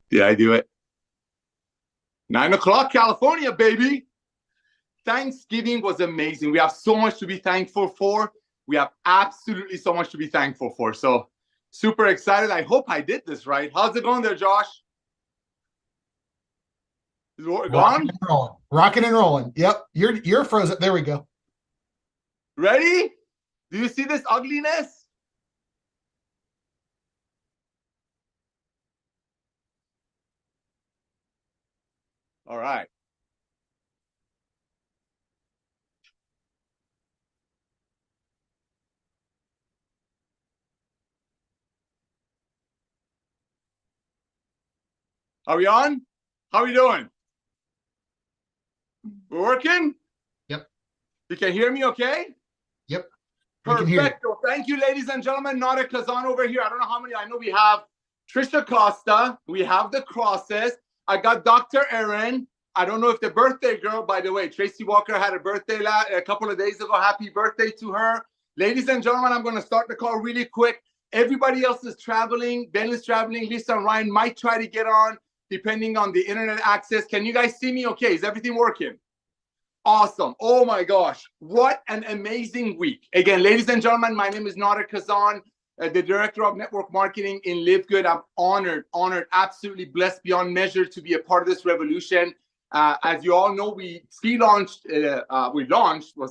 Did I do it? 9 o'clock, California, baby. Thanksgiving was amazing. We have so much to be thankful for. We have absolutely so much to be thankful for. So super excited. I hope I did this right. How's it going there, Josh? Is it gone? Rocking and rolling. Yep. You're frozen. There we go. Ready? Do you see this ugliness? All right. Are we on? How are we doing? We're working? Yep. You can hear me okay? Yep. Perfecto. Thank you, ladies and gentlemen. Nada Kazan over here. I don't know how many. I know we have Trisha Costa. We have the Crosses. I got Dr. Erin. I don't know if the birthday girl, by the way, Tracy Walker had a birthday a couple of days ago. Happy birthday to her. Ladies and gentlemen, I'm going to start the call really quick. Everybody else is traveling. Ben is traveling. Lisa and Ryan might try to get on depending on the internet access. Can you guys see me okay? Is everything working? Awesome. Oh my gosh. What an amazing week. Again, ladies and gentlemen, my name is Nader Kazan, the Director of Network Marketing in LiveGood. I'm honored, absolutely blessed beyond measure to be a part of this revolution. As you all know, was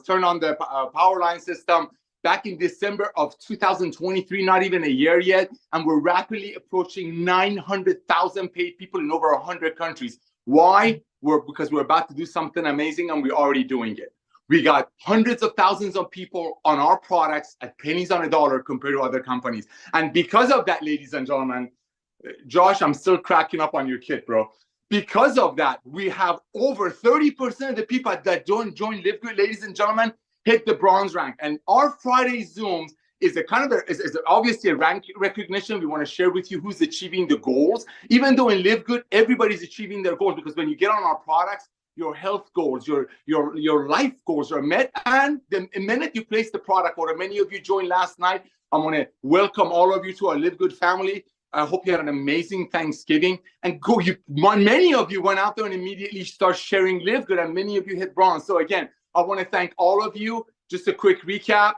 turned on the power line system back in December of 2023, not even a year yet. And we're rapidly approaching 900,000 paid people in over 100 countries. Why? Because we're about to do something amazing and we're already doing it. We got hundreds of thousands of people on our products at pennies on a dollar compared to other companies. And because of that, ladies and gentlemen, Josh, I'm still cracking up on your kid, bro. Because of that, we have over 30% of the people that join LiveGood, ladies and gentlemen, hit the bronze rank. And our Friday Zooms is obviously a rank recognition. We want to share with you who's achieving the goals. Even though in LiveGood, everybody's achieving their goals, because when you get on our products, your health goals, your life goals are met. And the minute you place the product order, many of you joined last night. I want to welcome all of you to our LiveGood family. I hope you had an amazing Thanksgiving. And many of you went out there and immediately start sharing LiveGood, and many of you hit bronze. So again, I want to thank all of you. Just a quick recap.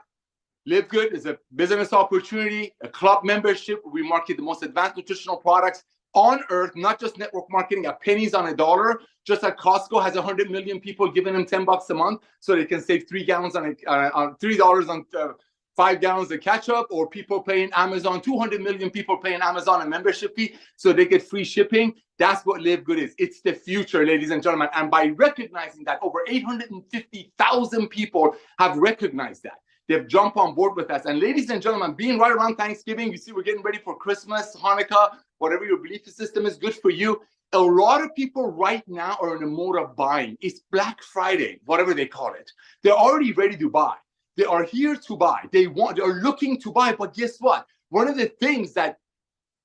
LiveGood is a business opportunity, a club membership where we market the most advanced nutritional products on earth, not just network marketing at pennies on a dollar. Just like Costco has 100 million people giving them $10 a month so they can save $3 on 5 gallons of ketchup, or people paying Amazon, 200 million people paying Amazon a membership fee so they get free shipping. That's what LiveGood is. It's the future, ladies and gentlemen. And by recognizing that, over 850,000 people have recognized that. They've jumped on board with us. And ladies and gentlemen, being right around Thanksgiving, you see we're getting ready for Christmas, Hanukkah, whatever your belief system is, good for you. A lot of people right now are in a mode of buying. It's Black Friday, whatever they call it. They're already ready to buy. They are here to buy. They're looking to buy. But guess what? One of the things that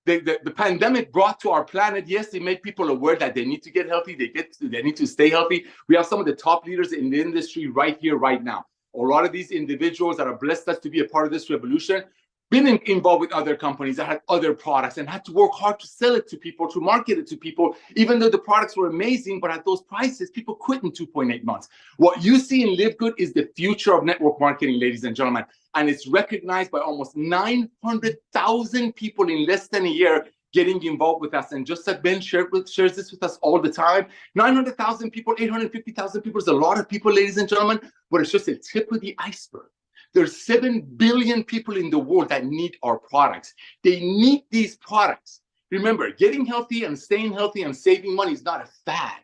the pandemic brought to our planet, yes, it made people aware that they need to get healthy. They need to stay healthy. We have some of the top leaders in the industry right here, right now. A lot of these individuals that are blessed us to be a part of this revolution, been involved with other companies that had other products and had to work hard to sell it to people, to market it to people, even though the products were amazing, but at those prices, people quit in 2.8 months. What you see in LiveGood is the future of network marketing, ladies and gentlemen, and it's recognized by almost 900,000 people in less than a year getting involved with us. And just like Ben shares this with us all the time, 900,000 people, 850,000 people is a lot of people, ladies and gentlemen, but it's just a tip of the iceberg. There's 7 billion people in the world that need our products. They need these products. Remember, getting healthy and staying healthy and saving money is not a fad.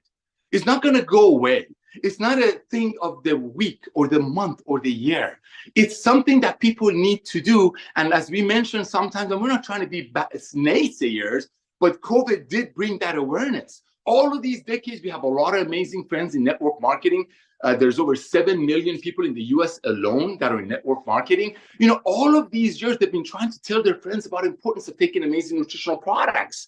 It's not going to go away. It's not a thing of the week or the month or the year. It's something that people need to do. And as we mentioned sometimes, and we're not trying to be naysayers, but COVID did bring that awareness. All of these decades, we have a lot of amazing friends in network marketing. There's over 7 million people in the US alone that are in network marketing. You know, all of these years, they've been trying to tell their friends about the importance of taking amazing nutritional products.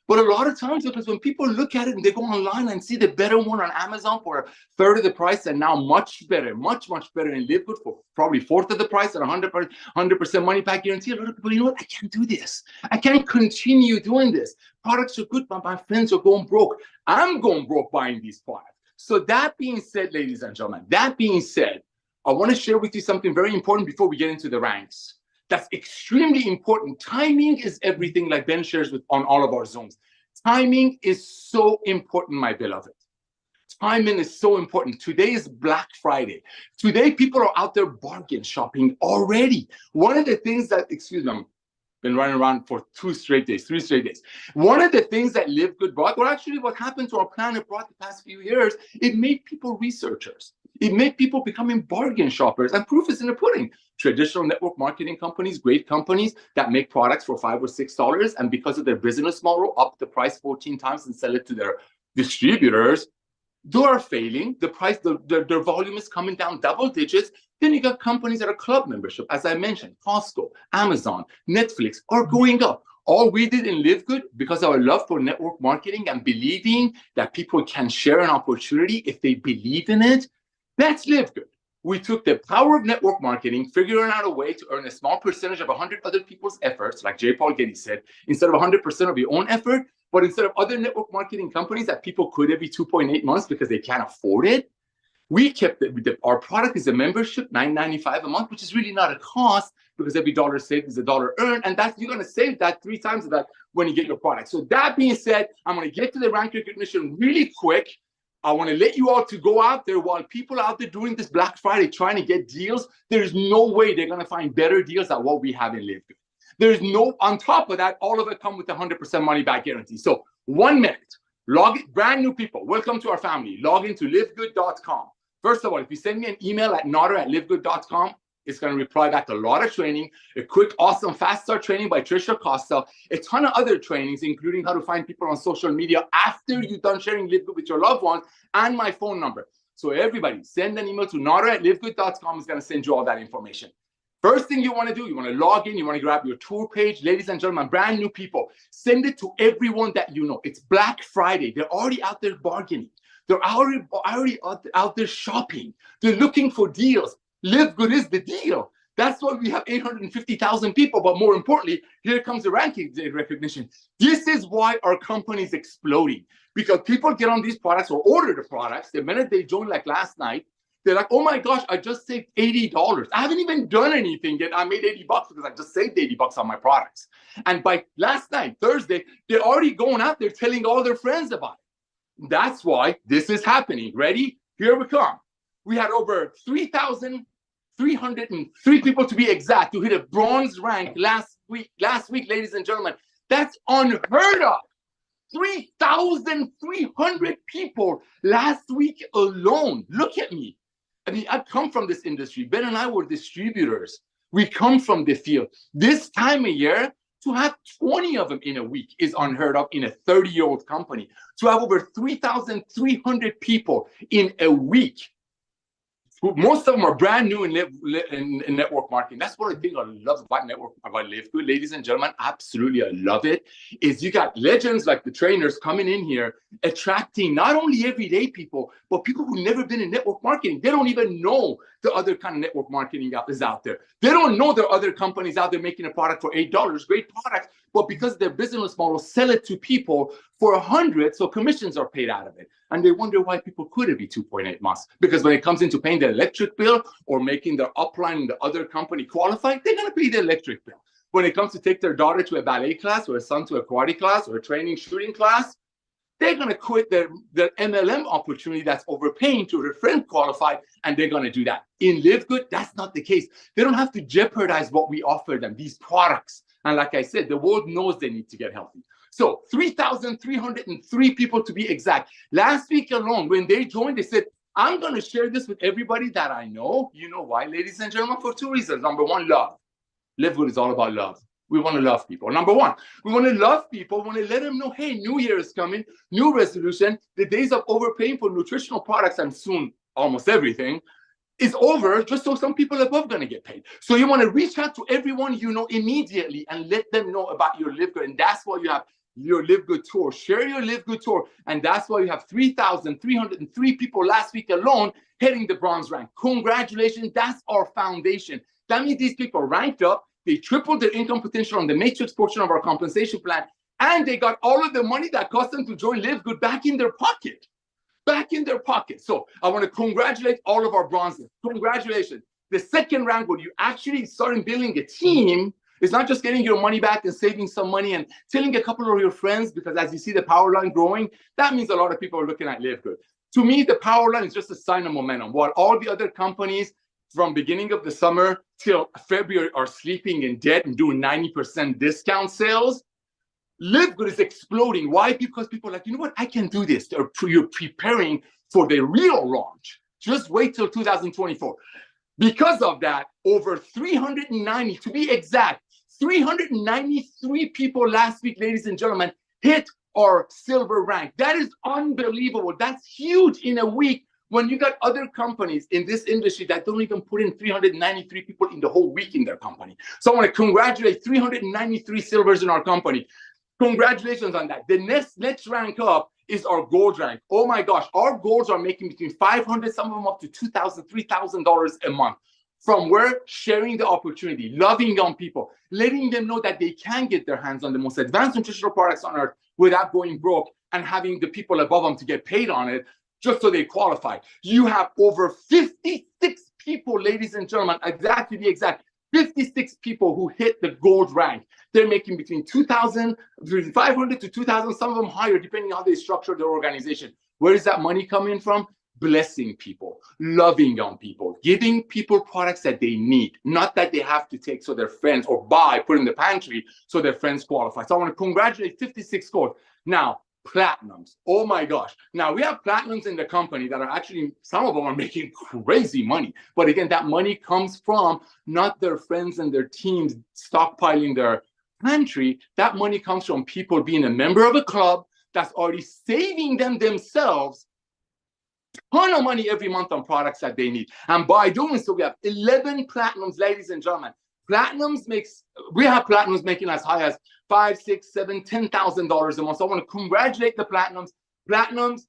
But a lot of times, because when people look at it and they go online and see the better one on Amazon for a third of the price and now much better, much better in LiveGood for probably fourth of the price and 100% money back guarantee, a lot of people, you know what, I can't do this. I can't continue doing this. Products are good, but my friends are going broke. I'm going broke buying these products. So that being said, ladies and gentlemen, that being said, I want to share with you something very important before we get into the ranks. That's extremely important. Timing is everything, like Ben shares on all of our Zooms. Timing is so important, my beloved. Timing is so important. Today is Black Friday. Today, people are out there bargain shopping already. One of the things that, excuse me, I've been running around for 3 straight days. One of the things that LiveGood brought, or actually what happened to our planet brought the past few years, it made people researchers. It made people becoming bargain shoppers, and proof is in the pudding. Traditional network marketing companies, great companies that make products for $5 or $6, and because of their business model, up the price 14 times and sell it to their distributors, they are failing. The price, their volume is coming down double digits. Then you got companies that are club membership, as I mentioned, Costco, Amazon, Netflix are going up. All we did in LiveGood, because of our love for network marketing and believing that people can share an opportunity if they believe in it, that's LiveGood. We took the power of network marketing, figuring out a way to earn a small percentage of 100 other people's efforts, like J. Paul Getty said, instead of 100% of your own effort, but instead of other network marketing companies that people quit every 2.8 months because they can't afford it, we kept it. Our product is a membership, $9.95 a month, which is really not a cost because every dollar saved is a dollar earned. And that's, you're going to save that 3 times of that when you get your product. So that being said, I'm going to get to the rank recognition really quick. I want to let you all to go out there while people out there doing this Black Friday trying to get deals. There's no way they're going to find better deals than what we have in LiveGood. There's no, on top of that, all of it come with 100% money back guarantee. So 1 minute, brand new people, welcome to our family. Log into livegood.com. First of all, if you send me an email at nader@livegood.com, it's going to reply back a lot of training, a quick, awesome, fast start training by Trisha Costa, a ton of other trainings, including how to find people on social media after you're done sharing LiveGood with your loved ones, and my phone number. So everybody, send an email to nader@livegood.com. It's going to send you all that information. First thing you want to do, you want to log in, you want to grab your tour page. Ladies and gentlemen, brand new people, send it to everyone that you know. It's Black Friday. They're already out there bargaining. They're already out there shopping. They're looking for deals. LiveGood is the deal. That's why we have 850,000 people. But more importantly, here comes the ranking recognition. This is why our company is exploding, because people get on these products or order the products. The minute they join, like last night, they're like, oh my gosh, I just saved $80. I haven't even done anything yet. I made $80 because I just saved $80 on my products. And by last night, Thursday, they're already going out there telling all their friends about it. That's why this is happening. Ready? Here we come. We had over 3,303 people, to be exact, who hit a bronze rank last week, ladies and gentlemen. That's unheard of. 3,300 people last week alone. Look at me. I mean, I've come from this industry. Ben and I were distributors. We come from the field. This time of year, to have 20 of them in a week is unheard of in a 30-year-old company. To have over 3,300 people in a week, most of them are brand new in network marketing. That's what I think I love about LiveGood, ladies and gentlemen. Absolutely, I love it. Is you got legends like the trainers coming in here, attracting not only everyday people, but people who've never been in network marketing. They don't even know the other kind of network marketing is out there. They don't know there are other companies out there making a product for $8, great products, but because their business model, sell it to people for $100, so commissions are paid out of it. And they wonder why people quit every 2.8 months. Because when it comes into paying their electric bill or making their upline in the other company qualified, they're going to pay the electric bill. When it comes to take their daughter to a ballet class or a son to a karate class or a training shooting class, they're going to quit their MLM opportunity that's overpaying to their friend qualified, and they're going to do that. In LiveGood, that's not the case. They don't have to jeopardize what we offer them, these products. And like I said, the world knows they need to get healthy. So 3,303 people to be exact. Last week alone, when they joined, they said, I'm going to share this with everybody that I know. You know why, ladies and gentlemen? For 2 reasons. Number one, love. LiveGood is all about love. We want to love people. Number one, we want to love people. We want to let them know, hey, New Year is coming, new resolution. The days of overpaying for nutritional products and soon almost everything is over, just so some people above going to get paid. So you want to reach out to everyone you know immediately and let them know about your LiveGood. And that's why you have your LiveGood tour. Share your LiveGood tour. And that's why you have 3,303 people last week alone hitting the bronze rank. Congratulations. That's our foundation. That means these people ranked up. They tripled their income potential on the matrix portion of our compensation plan. And they got all of the money that cost them to join LiveGood back in their pocket. Back in their pocket. So I want to congratulate all of our bronzes. Congratulations. The second rank, when you actually starting building a team, it's not just getting your money back and saving some money and telling a couple of your friends, because as you see the power line growing, that means a lot of people are looking at LiveGood. To me, the power line is just a sign of momentum. While all the other companies from beginning of the summer till February are sleeping in debt and doing 90% discount sales, LiveGood is exploding. Why? Because people are like, you know what, I can do this. You're preparing for the real launch. Just wait till 2024. Because of that, over 390, to be exact, 393 people last week, ladies and gentlemen, hit our silver rank. That is unbelievable. That's huge in a week when you got other companies in this industry that don't even put in 393 people in the whole week in their company. So I want to congratulate 393 silvers in our company. Congratulations on that. The next rank up is our gold rank. Oh my gosh, our golds are making between $500, some of them up to $2,000, $3,000 a month. From where? Sharing the opportunity, loving young people, letting them know that they can get their hands on the most advanced nutritional products on earth without going broke and having the people above them to get paid on it just so they qualify. You have over 56 people, ladies and gentlemen, exactly the exact 56 people who hit the gold rank. They're making between $2,500 to $2,000, some of them higher, depending on how they structure their organization. Where is that money coming from? Blessing people, loving young people, giving people products that they need, not that they have to take so their friends or buy, put in the pantry so their friends qualify. So I want to congratulate 56 gold. Now, platinums. Oh my gosh. Now we have platinums in the company that are actually, some of them are making crazy money. But again, that money comes from not their friends and their teams stockpiling their pantry. That money comes from people being a member of a club that's already saving them themselves a ton of money every month on products that they need. And by doing so, we have 11 platinums, ladies and gentlemen. We have platinums making as high as $5,000, $6,000, $7,000, $10,000 a month. So I want to congratulate the platinums. Platinums,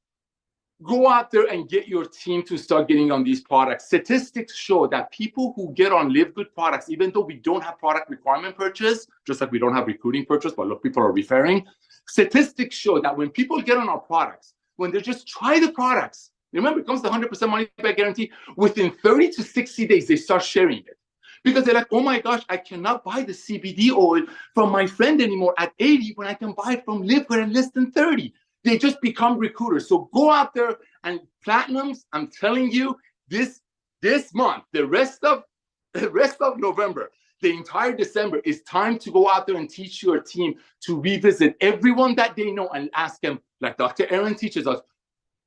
go out there and get your team to start getting on these products. Statistics show that people who get on LiveGood products, even though we don't have product requirement purchase, just like we don't have recruiting purchase, but look, people are referring. Statistics show that when people get on our products, when they just try the products, remember, it comes to 100% money back guarantee. Within 30 to 60 days, they start sharing it. Because they're like, oh my gosh, I cannot buy the CBD oil from my friend anymore at 80 when I can buy it from LiveGood at less than 30. They just become recruiters. So go out there and platinums, I'm telling you, this month, the rest of November, the entire December, is time to go out there and teach your team to revisit everyone that they know and ask them, like Dr. Aaron teaches us,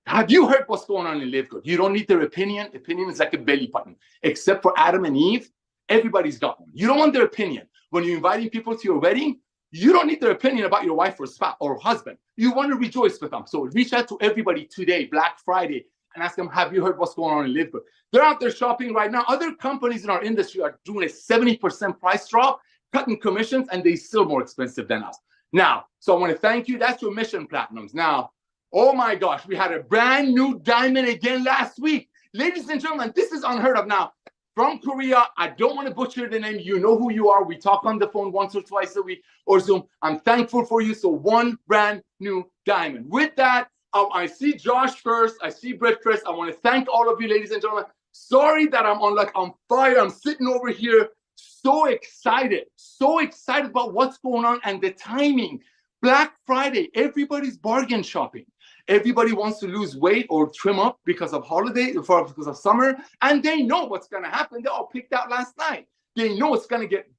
have you heard what's going on in LiveGood? You don't need their opinion. Opinion is like a belly button. Except for Adam and Eve, everybody's got one. You don't want their opinion. When you're inviting people to your wedding, you don't need their opinion about your wife or spouse or husband. You want to rejoice with them. So reach out to everybody today, Black Friday, and ask them, have you heard what's going on in LiveGood? They're out there shopping right now. Other companies in our industry are doing a 70% price drop, cutting commissions, and they're still more expensive than us. Now, so I want to thank you. That's your mission, platinums. Now, oh my gosh, we had a brand new diamond again last week. Ladies and gentlemen, this is unheard of. Now, from Korea, I don't want to butcher the name. You know who you are. We talk on the phone once or twice a week or Zoom. I'm thankful for you. So one brand new diamond. With that, I see Josh first. I see Brett first. I want to thank all of you, ladies and gentlemen. Sorry that I'm on fire. I'm sitting over here so excited about what's going on and the timing. Black Friday, everybody's bargain shopping. Everybody wants to lose weight or trim up because of holiday, because of summer, and they know what's going to happen. They all picked out last night. They know it's going to get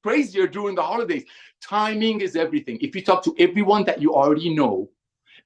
crazier during the holidays. Timing is everything. If you talk to everyone that you already know,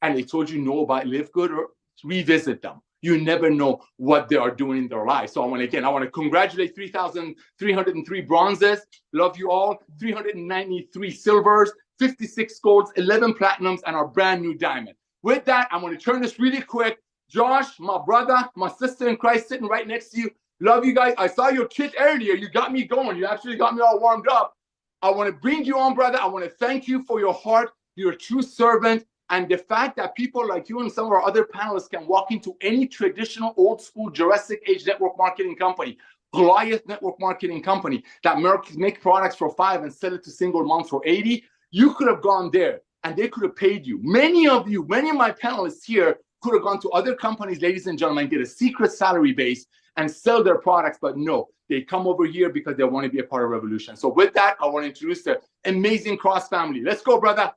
and they told you know about LiveGood, or revisit them. You never know what they are doing in their lives. So I want to congratulate 3,303 bronzes. Love you all. 393 silvers, 56 golds, 11 platinums, and our brand new diamond. With that, I'm going to turn this really quick. Josh, my brother, my sister in Christ, sitting right next to you. Love you guys. I saw your kit earlier. You got me going. You actually got me all warmed up. I want to bring you on, brother. I want to thank you for your heart. You're a true servant. And the fact that people like you and some of our other panelists can walk into any traditional old school Jurassic Age network marketing company, Goliath network marketing company that make products for $5 and sell it to single moms for $80, you could have gone there and they could have paid you. Many of my panelists here could have gone to other companies, ladies and gentlemen, get a secret salary base and sell their products, but no, they come over here because they want to be a part of Revolution. So with that, I want to introduce the amazing Cross family. Let's go, brother.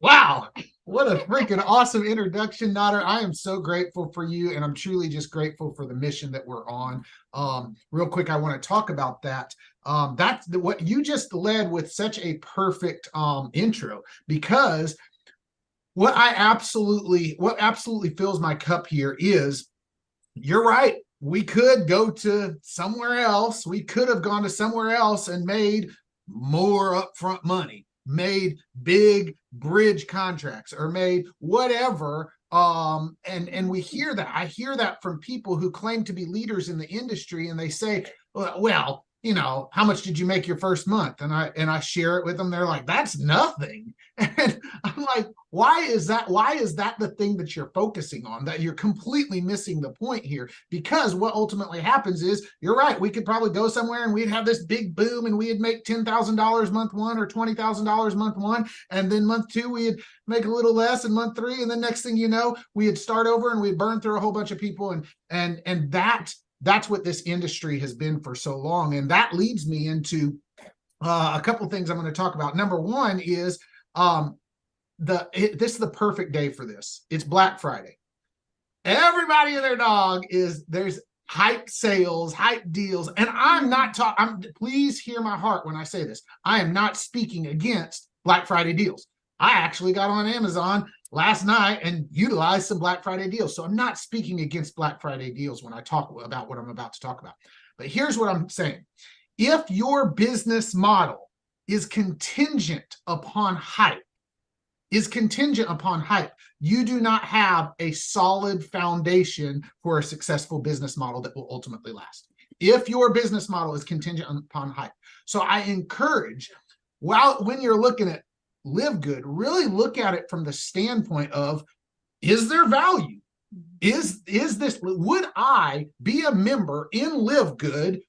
Wow, what a freaking awesome introduction, Nader. I am so grateful for you, and I'm truly just grateful for the mission that we're on. Real quick, I want to talk about that. That's what you just led with such a perfect intro, because what absolutely fills my cup here is, you're right. We could go to somewhere else. We could have gone to somewhere else and made more upfront money, made big bridge contracts, or made whatever. And we hear that. I hear that from people who claim to be leaders in the industry, and they say, well, you know, how much did you make your first month? And I share it with them. They're like, that's nothing. And I'm like, why is that? Why is that the thing that you're focusing on? That you're completely missing the point here. Because what ultimately happens is, you're right, we could probably go somewhere and we'd have this big boom and we'd make $10,000 month one or $20,000 month one. And then month two, we'd make a little less, and month three. And then next thing you know, we'd start over and we'd burn through a whole bunch of people. And that's what this industry has been for so long. And that leads me into a couple of things I'm going to talk about. Number one is this is the perfect day for this. It's Black Friday. Everybody and their dog there's hype sales, hype deals. And I'm not please hear my heart when I say this. I am not speaking against Black Friday deals. I actually got on Amazon last night and utilized some Black Friday deals. So I'm not speaking against Black Friday deals when I talk about what I'm about to talk about. But here's what I'm saying. If your business model is contingent upon hype, you do not have a solid foundation for a successful business model that will ultimately last. If your business model is contingent upon hype. So I encourage, when you're looking at LiveGood, really look at it from the standpoint of, is there value? Is this, would I be a member in LiveGood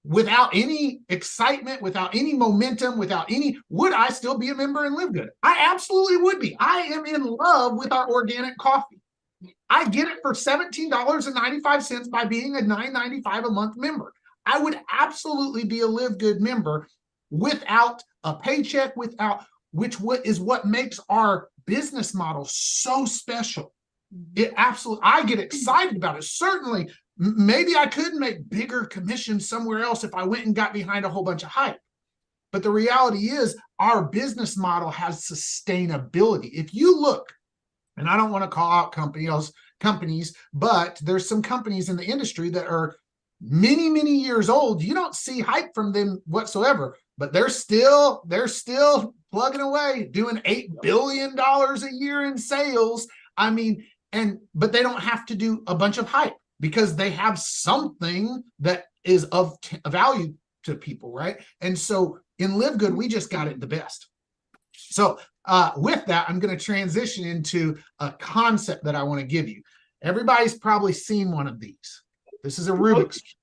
without any excitement, without any momentum, would I still be a member in LiveGood? I absolutely would be. I am in love with our organic coffee. I get it for $17.95 by being a $9.95 a month member. I would absolutely be a LiveGood member without a paycheck, which is what makes our business model so special. I get excited about it. Certainly, maybe I could make bigger commissions somewhere else if I went and got behind a whole bunch of hype. But the reality is, our business model has sustainability. If you look, and I don't want to call out companies, but there's some companies in the industry that are many, many years old. You don't see hype from them whatsoever, but they're still plugging away, doing $8 billion a year in sales. I mean, but they don't have to do a bunch of hype because they have something that is of value to people, right? And so in LiveGood, we just got it the best. So with that, I'm going to transition into a concept that I want to give you. Everybody's probably seen one of these. This is a Rubik's Cube,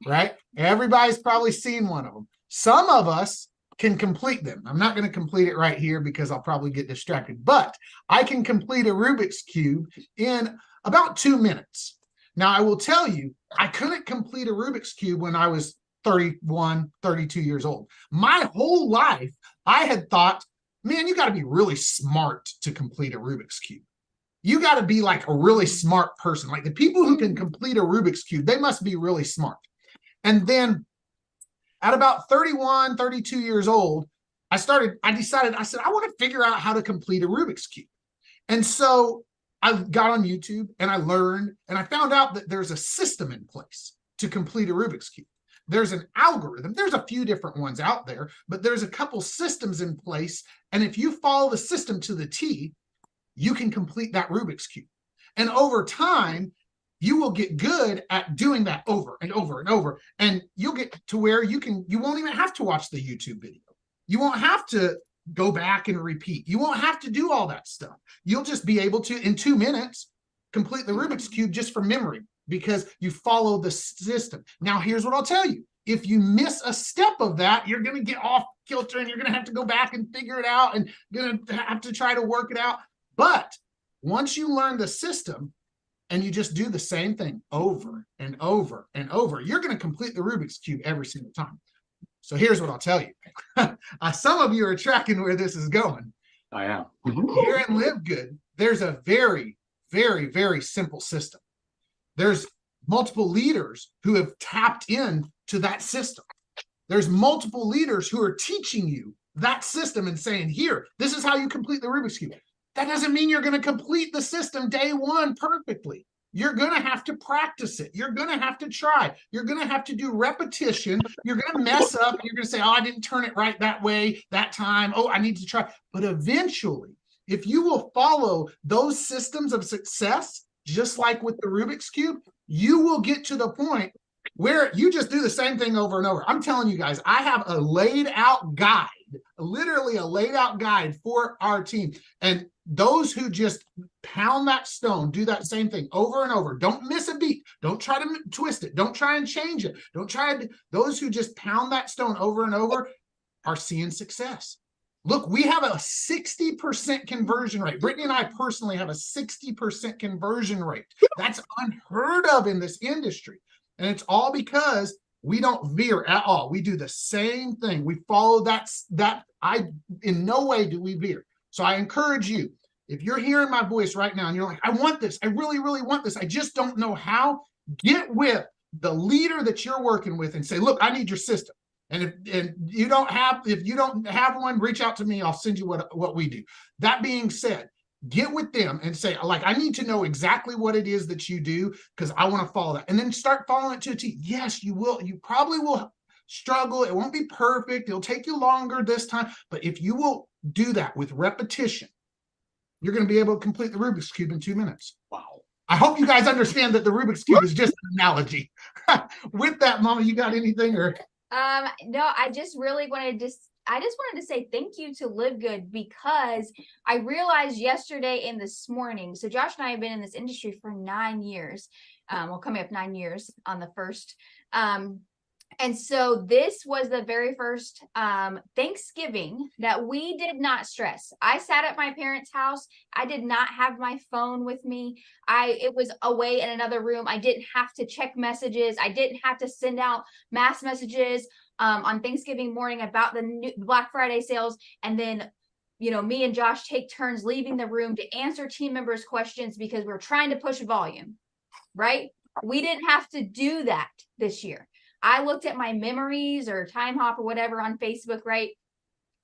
right? Everybody's probably seen one of them. Some of us can complete them. I'm not going to complete it right here because I'll probably get distracted, but I can complete a Rubik's Cube in about 2 minutes. Now, I will tell you, I couldn't complete a Rubik's Cube when I was 31, 32 years old. My whole life, I had thought, man, you got to be really smart to complete a Rubik's Cube. You got to be like a really smart person. Like the people who can complete a Rubik's Cube, they must be really smart. And then at about 31, 32 years old, I said, I want to figure out how to complete a Rubik's Cube. And so I got on YouTube and I learned, and I found out that there's a system in place to complete a Rubik's Cube. There's an algorithm. There's a few different ones out there, but there's a couple systems in place. And if you follow the system to the T, you can complete that Rubik's Cube. And over time, you will get good at doing that over and over and over. And you'll get to where you won't even have to watch the YouTube video. You won't have to go back and repeat. You won't have to do all that stuff. You'll just be able to, in 2 minutes, complete the Rubik's Cube just from memory because you follow the system. Now, here's what I'll tell you. If you miss a step of that, you're going to get off kilter and you're going to have to go back and figure it out and going to have to try to work it out. But once you learn the system and you just do the same thing over and over and over, you're going to complete the Rubik's Cube every single time. So here's what I'll tell you. Some of you are tracking where this is going. I am. Here in LiveGood, there's a very, very, very simple system. There's multiple leaders who have tapped in to that system. There's multiple leaders who are teaching you that system and saying, here, this is how you complete the Rubik's Cube. That doesn't mean you're going to complete the system day one perfectly. You're going to have to practice it. You're going to have to try. You're going to have to do repetition. You're going to mess up. You're going to say, oh, I didn't turn it right that way, that time. Oh, I need to try. But eventually, if you will follow those systems of success, just like with the Rubik's Cube, you will get to the point where you just do the same thing over and over. I'm telling you guys, I have a laid out guide, literally a laid out guide for our team. And those who just pound that stone, do that same thing over and over. Don't miss a beat. Don't try to twist it. Don't try and change it. Don't try to, those who just pound that stone over and over are seeing success. Look, we have a 60% conversion rate. Brittany and I personally have a 60% conversion rate. That's unheard of in this industry. And it's all because we don't veer at all. We do the same thing. We follow in no way do we veer. So I encourage you, if you're hearing my voice right now and you're like, I want this, I really, really want this, I just don't know how, get with the leader that you're working with and say, look, I need your system. And if you don't have one, reach out to me. I'll send you what we do. That being said, get with them and say, like, I need to know exactly what it is that you do because I want to follow that. And then start following it to a T. Yes, you will. You probably will struggle. It won't be perfect. It'll take you longer this time. But if you will do that with repetition, you're going to be able to complete the Rubik's Cube in 2 minutes. Wow. I hope you guys understand that the Rubik's Cube is just an analogy. With that, Mama, you got anything? Or no, I just really wanted to wanted to say thank you to LiveGood because I realized yesterday and this morning, so Josh and I have been in this industry for 9 years. Well, coming up 9 years on the 1st. And so this was the very first Thanksgiving that we did not stress. I sat at my parents' house. I did not have my phone with me. It was away in another room. I didn't have to check messages. I didn't have to send out mass messages on Thanksgiving morning about the new Black Friday sales. And then, you know, me and Josh take turns leaving the room to answer team members' questions because we're trying to push volume, right? We didn't have to do that this year. I looked at my memories or time hop or whatever on Facebook, right?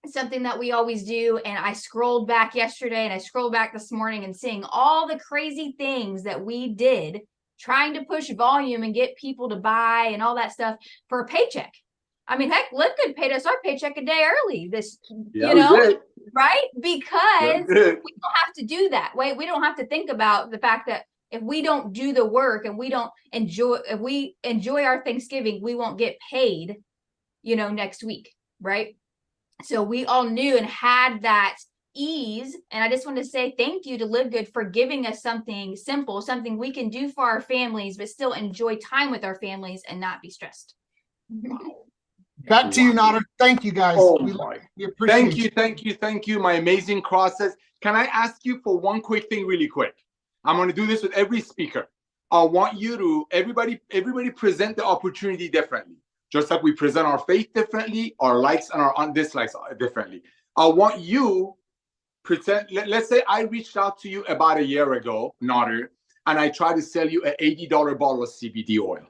Something that we always do. And I scrolled back yesterday and I scrolled back this morning and seeing all the crazy things that we did trying to push volume and get people to buy and all that stuff for a paycheck. I mean, heck, LiveGood paid us our paycheck a day early this, you know, right? Because we don't have to do that. Wait, we don't have to think about the fact that if we don't do the work and we don't enjoy, if we enjoy our Thanksgiving, we won't get paid, you know, next week, right? So we all knew and had that ease. And I just want to say thank you to LiveGood for giving us something simple, something we can do for our families, but still enjoy time with our families and not be stressed. Wow. Back to you, Nader. Thank you, guys. Oh, we appreciate thank you. My amazing crosses. Can I ask you for one quick thing really quick? I'm going to do this with every speaker. I want you to, everybody present the opportunity differently. Just like we present our faith differently, our likes and our dislikes differently. I want you pretend, let's say I reached out to you about a year ago, Nader, and I tried to sell you an $80 bottle of CBD oil.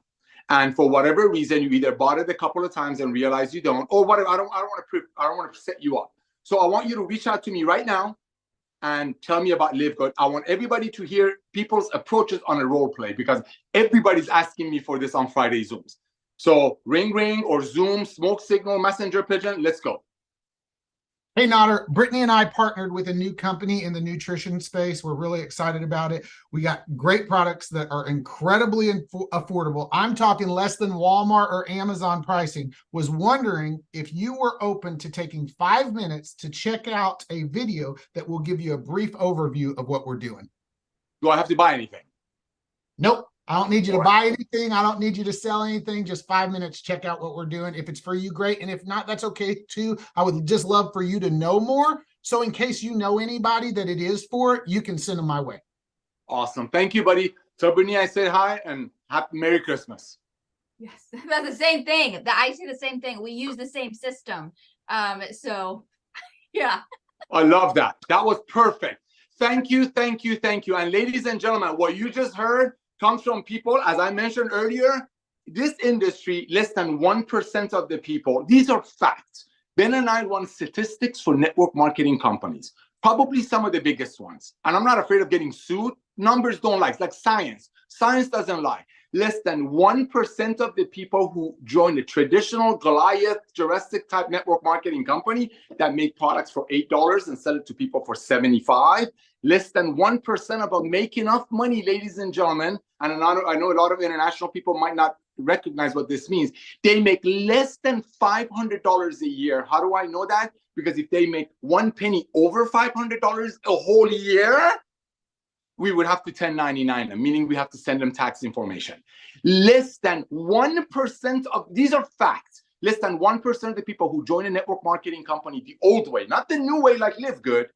And for whatever reason, you either bought it a couple of times and realized you don't, or whatever. I don't want to set you up. So I want you to reach out to me right now and tell me about LiveGood. I want everybody to hear people's approaches on a role play because everybody's asking me for this on Friday Zooms. So ring or Zoom, smoke signal, messenger pigeon, let's go. Hey, Nader, Brittany and I partnered with a new company in the nutrition space. We're really excited about it. We got great products that are incredibly affordable. I'm talking less than Walmart or Amazon pricing. Was wondering if you were open to taking 5 minutes to check out a video that will give you a brief overview of what we're doing. Do I have to buy anything? Nope. I don't need you to buy anything. I don't need you to sell anything. Just 5 minutes, check out what we're doing. If it's for you, great. And if not, that's okay too. I would just love for you to know more. So in case you know anybody that it is for, you can send them my way. Awesome. Thank you, buddy. Tell Brittany I said hi and happy Merry Christmas. Yes, that's the same thing. I see the same thing. We use the same system. So yeah. I love that. That was perfect. Thank you, thank you, thank you. And ladies and gentlemen, what you just heard comes from people, as I mentioned earlier, this industry, less than 1% of the people, these are facts. Ben and I run statistics for network marketing companies, probably some of the biggest ones. And I'm not afraid of getting sued. Numbers don't lie. It's like science. Science doesn't lie. Less than 1% of the people who join the traditional Goliath, Jurassic type network marketing company that make products for $8 and sell it to people for $75. Less than 1% about make enough money, ladies and gentlemen. And I know a lot of international people might not recognize what this means. They make less than $500 a year. How do I know that? Because if they make 1 penny over $500 a whole year, we would have to 1099 them, meaning we have to send them tax information. Less than 1% of, these are facts, less than 1% of the people who join a network marketing company the old way, not the new way like LiveGood,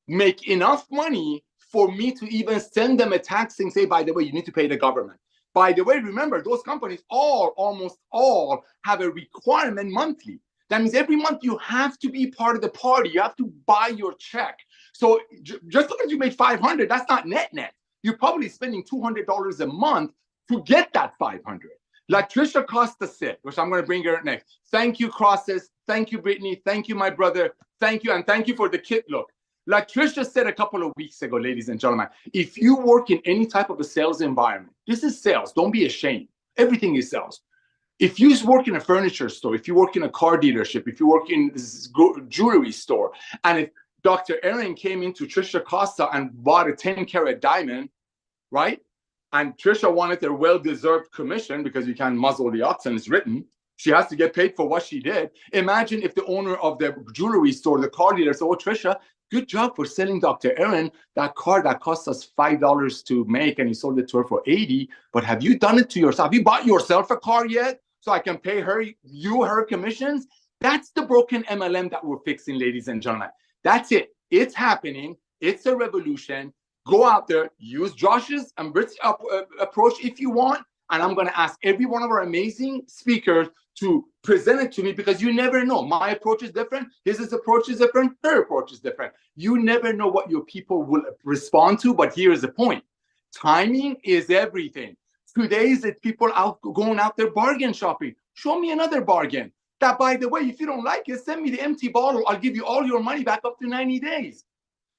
make enough money for me to even send them a tax and say, by the way, you need to pay the government. By the way, remember, those companies almost all have a requirement monthly. That means every month you have to be part of the party. You have to buy your check. So just because you made 500, that's not net. You're probably spending $200 a month to get that 500. Like Trisha Costa said, which I'm going to bring her next. Thank you, Crosses. Thank you, Brittany. Thank you, my brother. Thank you. And thank you for the kit look. Like Trisha said a couple of weeks ago, ladies and gentlemen, if you work in any type of a sales environment, this is sales. Don't be ashamed. Everything is sales. If you work in a furniture store, if you work in a car dealership, if you work in a jewelry store, and if Dr. Aaron came into Trisha Costa and bought a 10-carat diamond, right? And Trisha wanted their well-deserved commission because you can't muzzle the ox and it's written. She has to get paid for what she did. Imagine if the owner of the jewelry store, the car dealer, said, oh, Trisha, good job for selling Dr. Aaron that car that cost us $5 to make and he sold it to her for $80. But have you done it to yourself? Have you bought yourself a car yet so I can pay her commissions? That's the broken MLM that we're fixing, ladies and gentlemen. That's it. It's happening. It's a revolution. Go out there, use Josh's and Britt's approach if you want. And I'm going to ask every one of our amazing speakers to present it to me because you never know. My approach is different. His approach is different. Her approach is different. You never know what your people will respond to. But here's the point. Timing is everything. Today is it people going out there bargain shopping. Show me another bargain. That, by the way, if you don't like it, send me the empty bottle. I'll give you all your money back up to 90 days.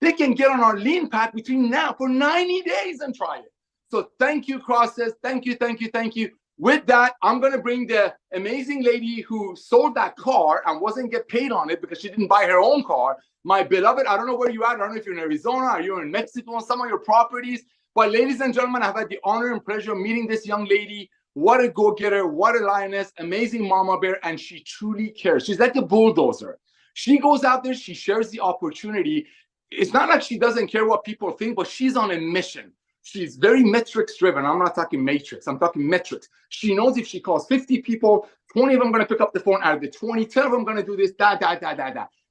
They can get on our lean pack between now for 90 days and try it. So thank you, Crosses. Thank you, thank you, thank you. With that, I'm going to bring the amazing lady who sold that car and wasn't get paid on it because she didn't buy her own car. My beloved, I don't know where you're at. I don't know if you're in Arizona or you're in Mexico on some of your properties. But ladies and gentlemen, I've had the honor and pleasure of meeting this young lady. What a go-getter, what a lioness, amazing mama bear, and she truly cares. She's like a bulldozer. She goes out there, she shares the opportunity. It's not like she doesn't care what people think, but she's on a mission. She's very metrics driven. I'm not talking matrix, I'm talking metrics. She knows if she calls 50 people, 20 of them are going to pick up the phone. Out of the 20, 10 of them are going to do this, da.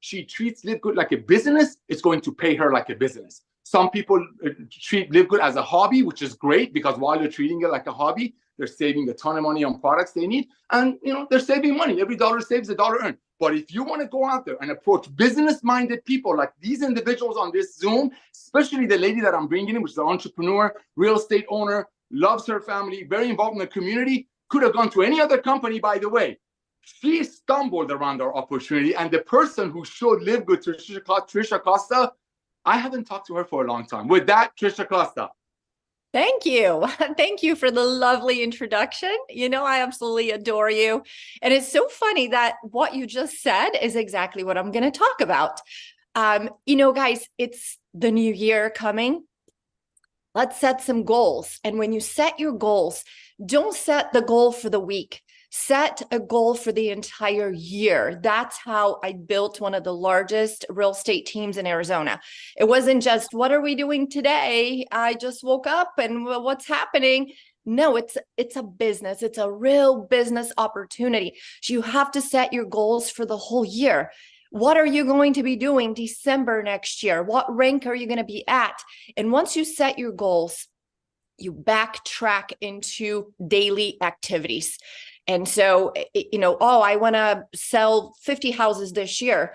She treats LiveGood like a business. It's going to pay her like a business. Some people treat LiveGood as a hobby, which is great because while they're treating it like a hobby, they're saving a ton of money on products they need. And, they're saving money. Every dollar saves, a dollar earned. But if you want to go out there and approach business-minded people like these individuals on this Zoom, especially the lady that I'm bringing in, which is an entrepreneur, real estate owner, loves her family, very involved in the community, could have gone to any other company, by the way. She stumbled around our opportunity. And the person who showed LiveGood, Trisha Costa, I haven't talked to her for a long time. With that, Trisha Costa. Thank you. Thank you for the lovely introduction. I absolutely adore you. And it's so funny that what you just said is exactly what I'm going to talk about. Guys, it's the new year coming. Let's set some goals. And when you set your goals, don't set the goal for the week. Set a goal for the entire year. That's how I built one of the largest real estate teams in Arizona. It wasn't just, what are we doing today? I just woke up and what's happening? No, it's a business. It's a real business opportunity. So you have to set your goals for the whole year. What are you going to be doing December next year? What rank are you going to be at? And once you set your goals, you backtrack into daily activities. And so, I want to sell 50 houses this year.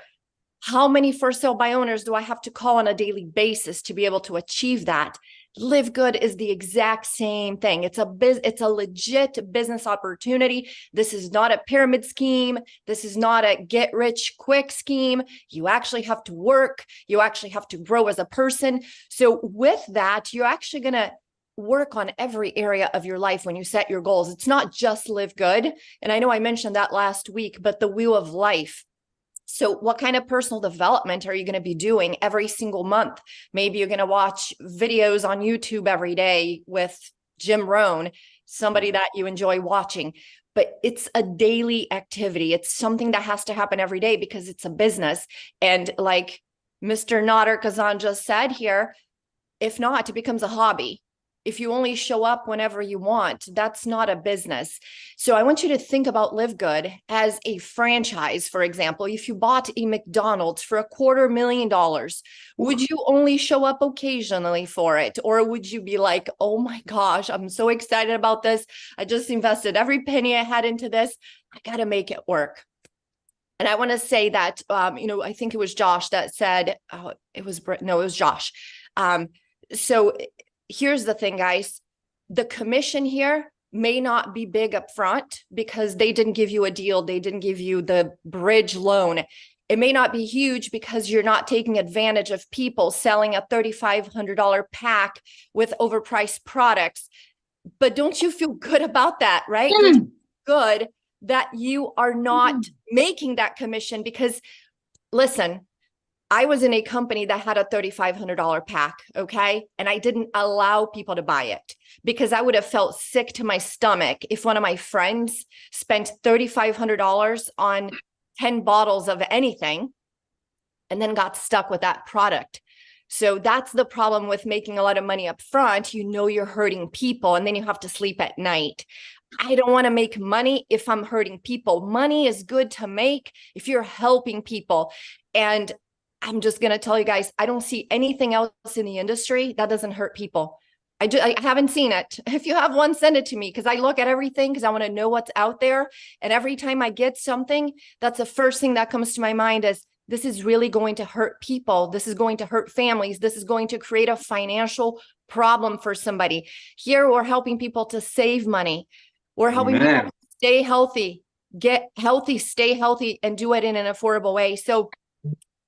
How many for sale by owners do I have to call on a daily basis to be able to achieve that? LiveGood is the exact same thing. It's a legit business opportunity. This is not a pyramid scheme. This is not a get rich quick scheme. You actually have to work. You actually have to grow as a person. So with that, you're actually going to work on every area of your life when you set your goals. It's not just LiveGood. And I know I mentioned that last week, but the wheel of life. So what kind of personal development are you going to be doing every single month? Maybe you're going to watch videos on YouTube every day with Jim Rohn, somebody that you enjoy watching. But it's a daily activity. It's something that has to happen every day because it's a business. And like Mr. Nader Kazan just said here, if not, it becomes a hobby. If you only show up whenever you want, that's not a business. So I want you to think about LiveGood as a franchise. For example, if you bought a McDonald's for $250,000, would you only show up occasionally for it? Or would you be like, oh my gosh, I'm so excited about this. I just invested every penny I had into this. I got to make it work. And I want to say that, I think it was Josh that said, it was Josh. So here's the thing, guys. The commission here may not be big up front because they didn't give you a deal. They didn't give you the bridge loan. It may not be huge because you're not taking advantage of people selling a $3,500 pack with overpriced products. But don't you feel good about that, right? Good that you are not making that commission because, listen, I was in a company that had a $3,500 pack, okay? And I didn't allow people to buy it because I would have felt sick to my stomach if one of my friends spent $3,500 on 10 bottles of anything and then got stuck with that product. So that's the problem with making a lot of money up front. You're hurting people and then you have to sleep at night. I don't want to make money if I'm hurting people. Money is good to make if you're helping people. And I'm just going to tell you guys, I don't see anything else in the industry that doesn't hurt people. I haven't seen it. If you have one, send it to me because I look at everything because I want to know what's out there. And every time I get something, that's the first thing that comes to my mind is this is really going to hurt people. This is going to hurt families. This is going to create a financial problem for somebody. Here, we're helping people to save money. We're helping people to stay healthy, get healthy, stay healthy, and do it in an affordable way. So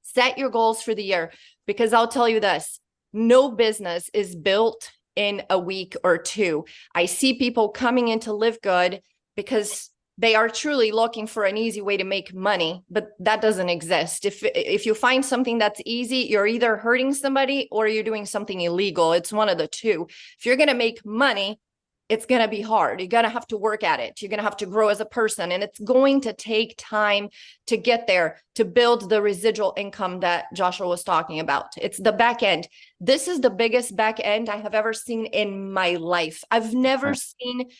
set your goals for the year, because I'll tell you this, no business is built in a week or two. I see people coming into LiveGood because they are truly looking for an easy way to make money, but that doesn't exist. If you find something that's easy, you're either hurting somebody or you're doing something illegal. It's one of the two. If you're going to make money, it's going to be hard. You're going to have to work at it. You're going to have to grow as a person, and it's going to take time to get there, to build the residual income that Joshua was talking about. It's the back end. This is the biggest back end I have ever seen in my life. I've never seen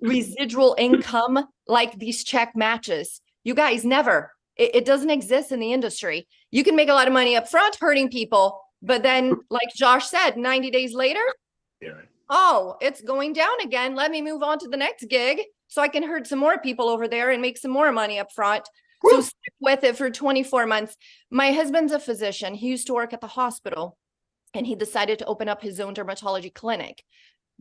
residual income like these check matches. You guys, never. It doesn't exist in the industry. You can make a lot of money up front hurting people, but then, like Josh said, 90 days later, oh, it's going down again. Let me move on to the next gig so I can hurt some more people over there and make some more money up front. So stick with it for 24 months. My husband's a physician. He used to work at the hospital and he decided to open up his own dermatology clinic.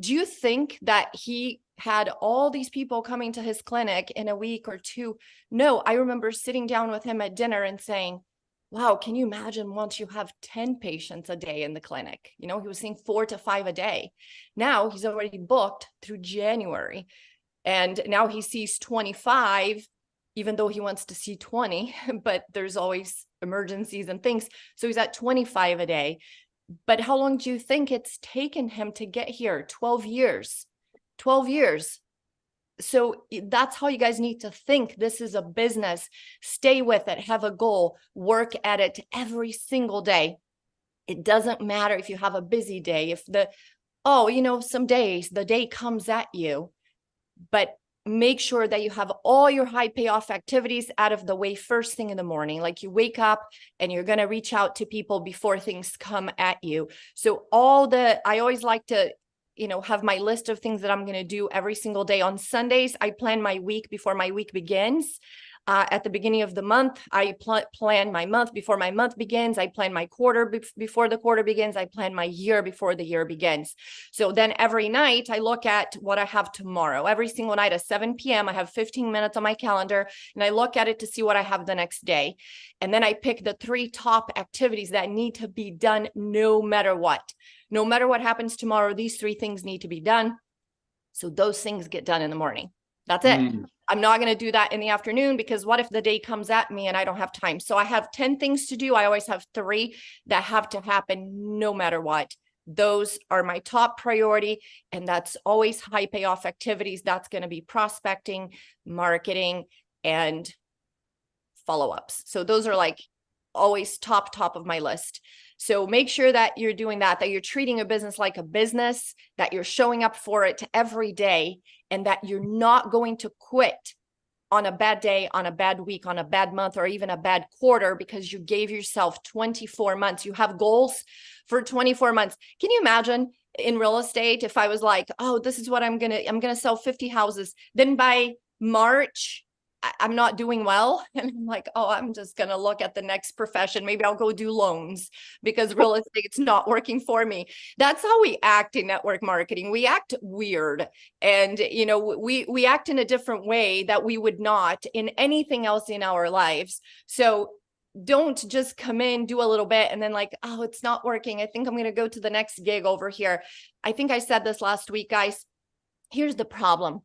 Do you think that he had all these people coming to his clinic in a week or two? No, I remember sitting down with him at dinner and saying, Wow, can you imagine once you have 10 patients a day in the clinic? He was seeing 4 to 5 a day. Now he's already booked through January. And now he sees 25, even though he wants to see 20, but there's always emergencies and things. So he's at 25 a day. But how long do you think it's taken him to get here? 12 years. 12 years. So that's how you guys need to think. This is a business. Stay with it. Have a goal. Work at it every single day. It doesn't matter if you have a busy day. If some days the day comes at you, but make sure that you have all your high payoff activities out of the way first thing in the morning. Like you wake up and you're going to reach out to people before things come at you. So I always like to have my list of things that I'm going to do every single day. On Sundays, I plan my week before my week begins. At the beginning of the month, I plan my month before my month begins. I plan my quarter before the quarter begins. I plan my year before the year begins. So then every night I look at what I have tomorrow. Every single night at 7 p.m., I have 15 minutes on my calendar and I look at it to see what I have the next day. And then I pick the 3 top activities that need to be done no matter what. No matter what happens tomorrow, these 3 things need to be done. So those things get done in the morning. That's it. I'm not going to do that in the afternoon because what if the day comes at me and I don't have time? So I have 10 things to do. I always have 3 that have to happen no matter what. Those are my top priority. And that's always high payoff activities. That's going to be prospecting, marketing, and follow-ups. So those are like always top of my list. So make sure that you're doing that you're treating your business like a business, that you're showing up for it every day, and that you're not going to quit on a bad day, on a bad week, on a bad month, or even a bad quarter because you gave yourself 24 months. You have goals for 24 months. Can you imagine in real estate if I was like, oh, this is what I'm going to sell 50 houses. Then by March, I'm not doing well. And I'm like, oh, I'm just going to look at the next profession. Maybe I'll go do loans because real estate's not working for me. That's how we act in network marketing. We act weird. And, we act in a different way that we would not in anything else in our lives. So don't just come in, do a little bit, and then like, oh, it's not working. I think I'm going to go to the next gig over here. I think I said this last week, guys. Here's the problem.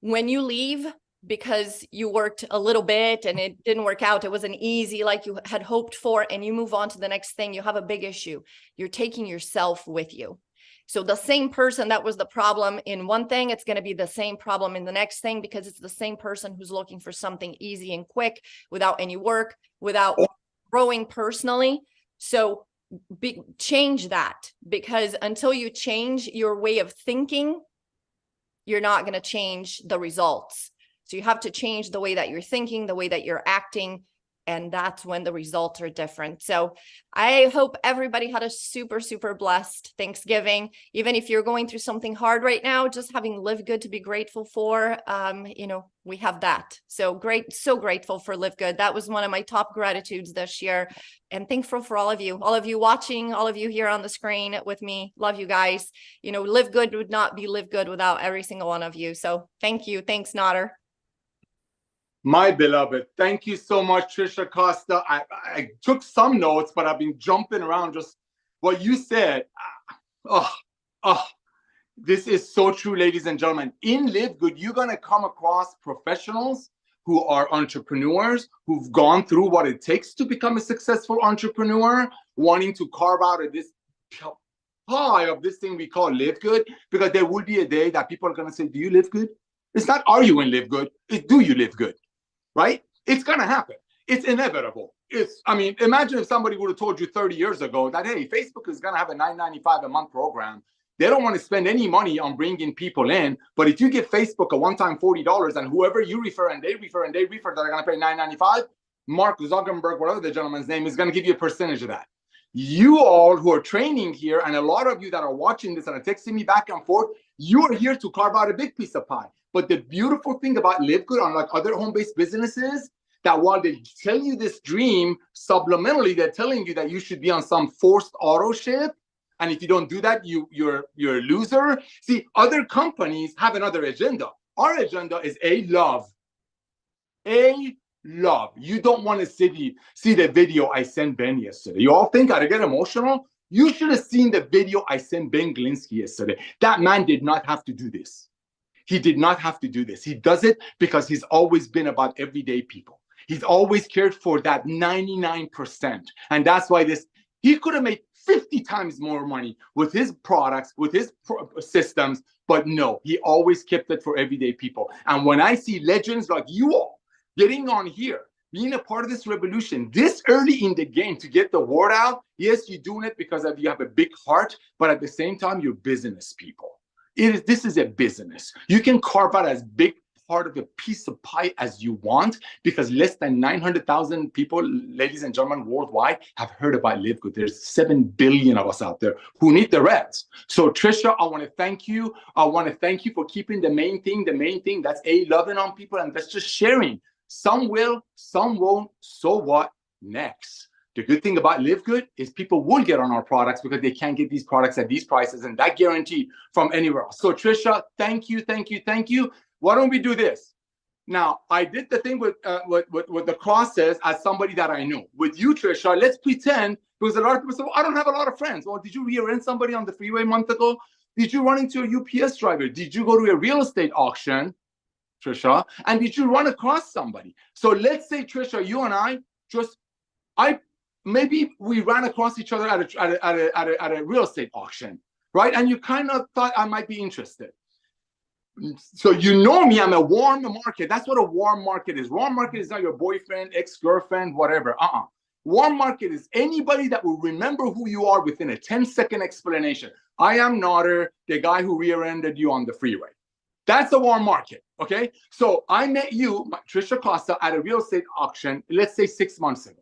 When you leave, because you worked a little bit and it didn't work out, it wasn't easy like you had hoped for, and you move on to the next thing, you have a big issue. You're taking yourself with you. So the same person that was the problem in one thing, it's going to be the same problem in the next thing because it's the same person who's looking for something easy and quick without any work, without growing personally. So change that, because until you change your way of thinking, you're not going to change the results. So you have to change the way that you're thinking, the way that you're acting, and that's when the results are different. So I hope everybody had a super, super blessed Thanksgiving. Even if you're going through something hard right now, just having LiveGood to be grateful for, we have that. So great, so grateful for LiveGood. That was one of my top gratitudes this year. And thankful for all of you watching, all of you here on the screen with me. Love you guys. LiveGood would not be LiveGood without every single one of you. So thank you. Thanks, Nader. My beloved, thank you so much, Trisha Costa. I took some notes, but I've been jumping around just what you said. This is so true, ladies and gentlemen. In LiveGood, you're going to come across professionals who are entrepreneurs, who've gone through what it takes to become a successful entrepreneur, wanting to carve out of this pie of this thing we call LiveGood, because there will be a day that people are going to say, do you live good? It's not, are you in LiveGood? It's, do you live good? Right? It's going to happen. It's inevitable. Imagine if somebody would have told you 30 years ago that, hey, Facebook is going to have a $9.95 a month program. They don't want to spend any money on bringing people in. But if you give Facebook a one-time $40 and whoever you refer and they refer that are going to pay $9.95, Mark Zuckerberg, whatever the gentleman's name, is going to give you a percentage of that. You all who are training here, and a lot of you that are watching this and are texting me back and forth, you are here to carve out a big piece of pie. But the beautiful thing about LiveGood, unlike other home-based businesses, that while they tell you this dream, subliminally, they're telling you that you should be on some forced auto ship. And if you don't do that, you're a loser. See, other companies have another agenda. Our agenda is love. love. You don't want to see the video I sent Ben yesterday. You all think I get emotional? You should have seen the video I sent Ben Glinsky yesterday. That man did not have to do this. He did not have to do this. He does it because he's always been about everyday people. He's always cared for that 99%. And that's why he could have made 50 times more money with his products, with his systems, but no, he always kept it for everyday people. And when I see legends like you all getting on here, being a part of this revolution this early in the game to get the word out, yes, you're doing it because you have a big heart, but at the same time, you're business people. This is a business. You can carve out as big part of a piece of pie as you want, because less than 900,000 people, ladies and gentlemen, worldwide have heard about LiveGood. There's 7 billion of us out there who need the rest. So Trisha, I want to thank you. I want to thank you for keeping the main thing. That's loving on people, and that's just sharing. Some will, some won't. So what? Next. The good thing about LiveGood is people will get on our products because they can't get these products at these prices, and that guarantee from anywhere else. So Trisha, thank you. Why don't we do this? Now, I did the thing with the crosses as somebody that I knew. With you, Trisha, let's pretend, because a lot of people say, well, I don't have a lot of friends. Well, did you rear-end somebody on the freeway a month ago? Did you run into a UPS driver? Did you go to a real estate auction, Trisha? And did you run across somebody? So let's say, Trisha, you and maybe we ran across each other at a real estate auction, right? And you kind of thought I might be interested. So you know me, I'm a warm market. That's what a warm market is. Warm market is not your boyfriend, ex-girlfriend, whatever. Warm market is anybody that will remember who you are within a 10-second explanation. I am Nader, the guy who rear-ended you on the freeway. That's a warm market, okay? So I met you, Trisha Costa, at a real estate auction, let's say 6 months ago,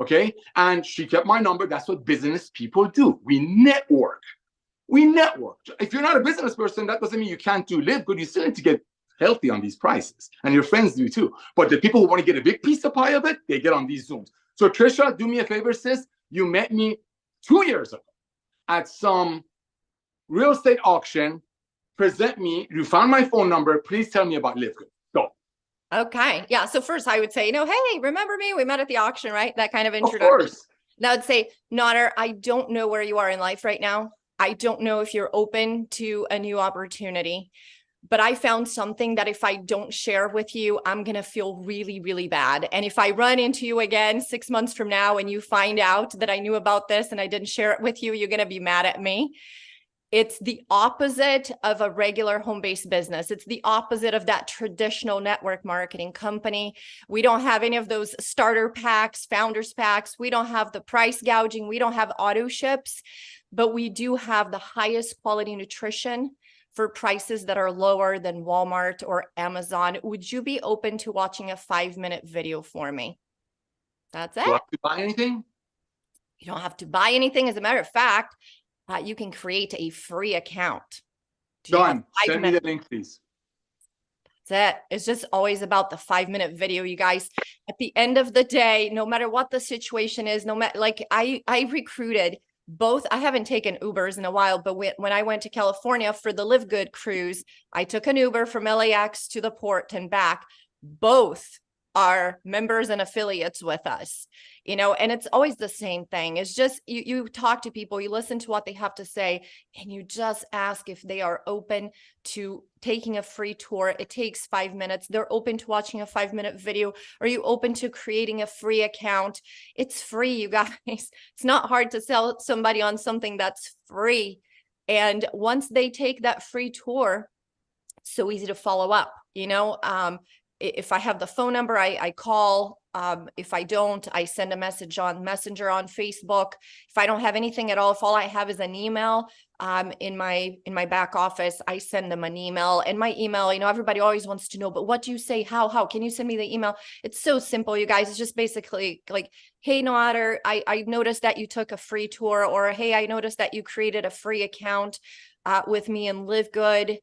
okay? And she kept my number. That's what business people do. We network. If you're not a business person, that doesn't mean you can't do LiveGood. You still need to get healthy on these prices, and your friends do too. But the people who want to get a big piece of pie of it, they get on these Zooms. So Trisha, do me a favor, sis. You met me 2 years ago at some real estate auction. Present me. You found my phone number. Please tell me about LiveGood. Go. Okay. Yeah. So first I would say, hey, remember me? We met at the auction, right? That kind of introduction. Of course. Now I'd say, Nader, I don't know where you are in life right now. I don't know if you're open to a new opportunity, but I found something that if I don't share with you, I'm going to feel really, really bad. And if I run into you again 6 months from now and you find out that I knew about this and I didn't share it with you, you're going to be mad at me. It's the opposite of a regular home-based business. It's the opposite of that traditional network marketing company. We don't have any of those starter packs, founders packs. We don't have the price gouging. We don't have auto ships. But we do have the highest quality nutrition for prices that are lower than Walmart or Amazon. Would you be open to watching a 5-minute video for me? That's it. Do I have to buy anything? You don't have to buy anything. As a matter of fact, you can create a free account. Done. Send me the link, please. That's it. It's just always about the 5-minute video, you guys. At the end of the day, no matter what the situation is, no matter, like I recruited both. I haven't taken Ubers in a while, but when I went to California for the LiveGood cruise, I took an Uber from LAX to the port and back. Both are members and affiliates with us, and it's always the same thing. It's just, you talk to people, you listen to what they have to say, and you just ask if they are open to taking a free tour. It takes 5 minutes. They're open to watching a 5-minute video. Are you open to creating a free account? It's free, you guys. It's not hard to sell somebody on something that's free. And once they take that free tour, it's so easy to follow up, If I have the phone number, I call. If I don't, I send a message on Messenger on Facebook. If I don't have anything at all, if all I have is an email in my back office, I send them an email. And my email, everybody always wants to know, but what do you say? How can you send me the email? It's so simple, you guys. It's just basically like, hey, Nader, I noticed that you took a free tour, or hey, I noticed that you created a free account with me in LiveGood.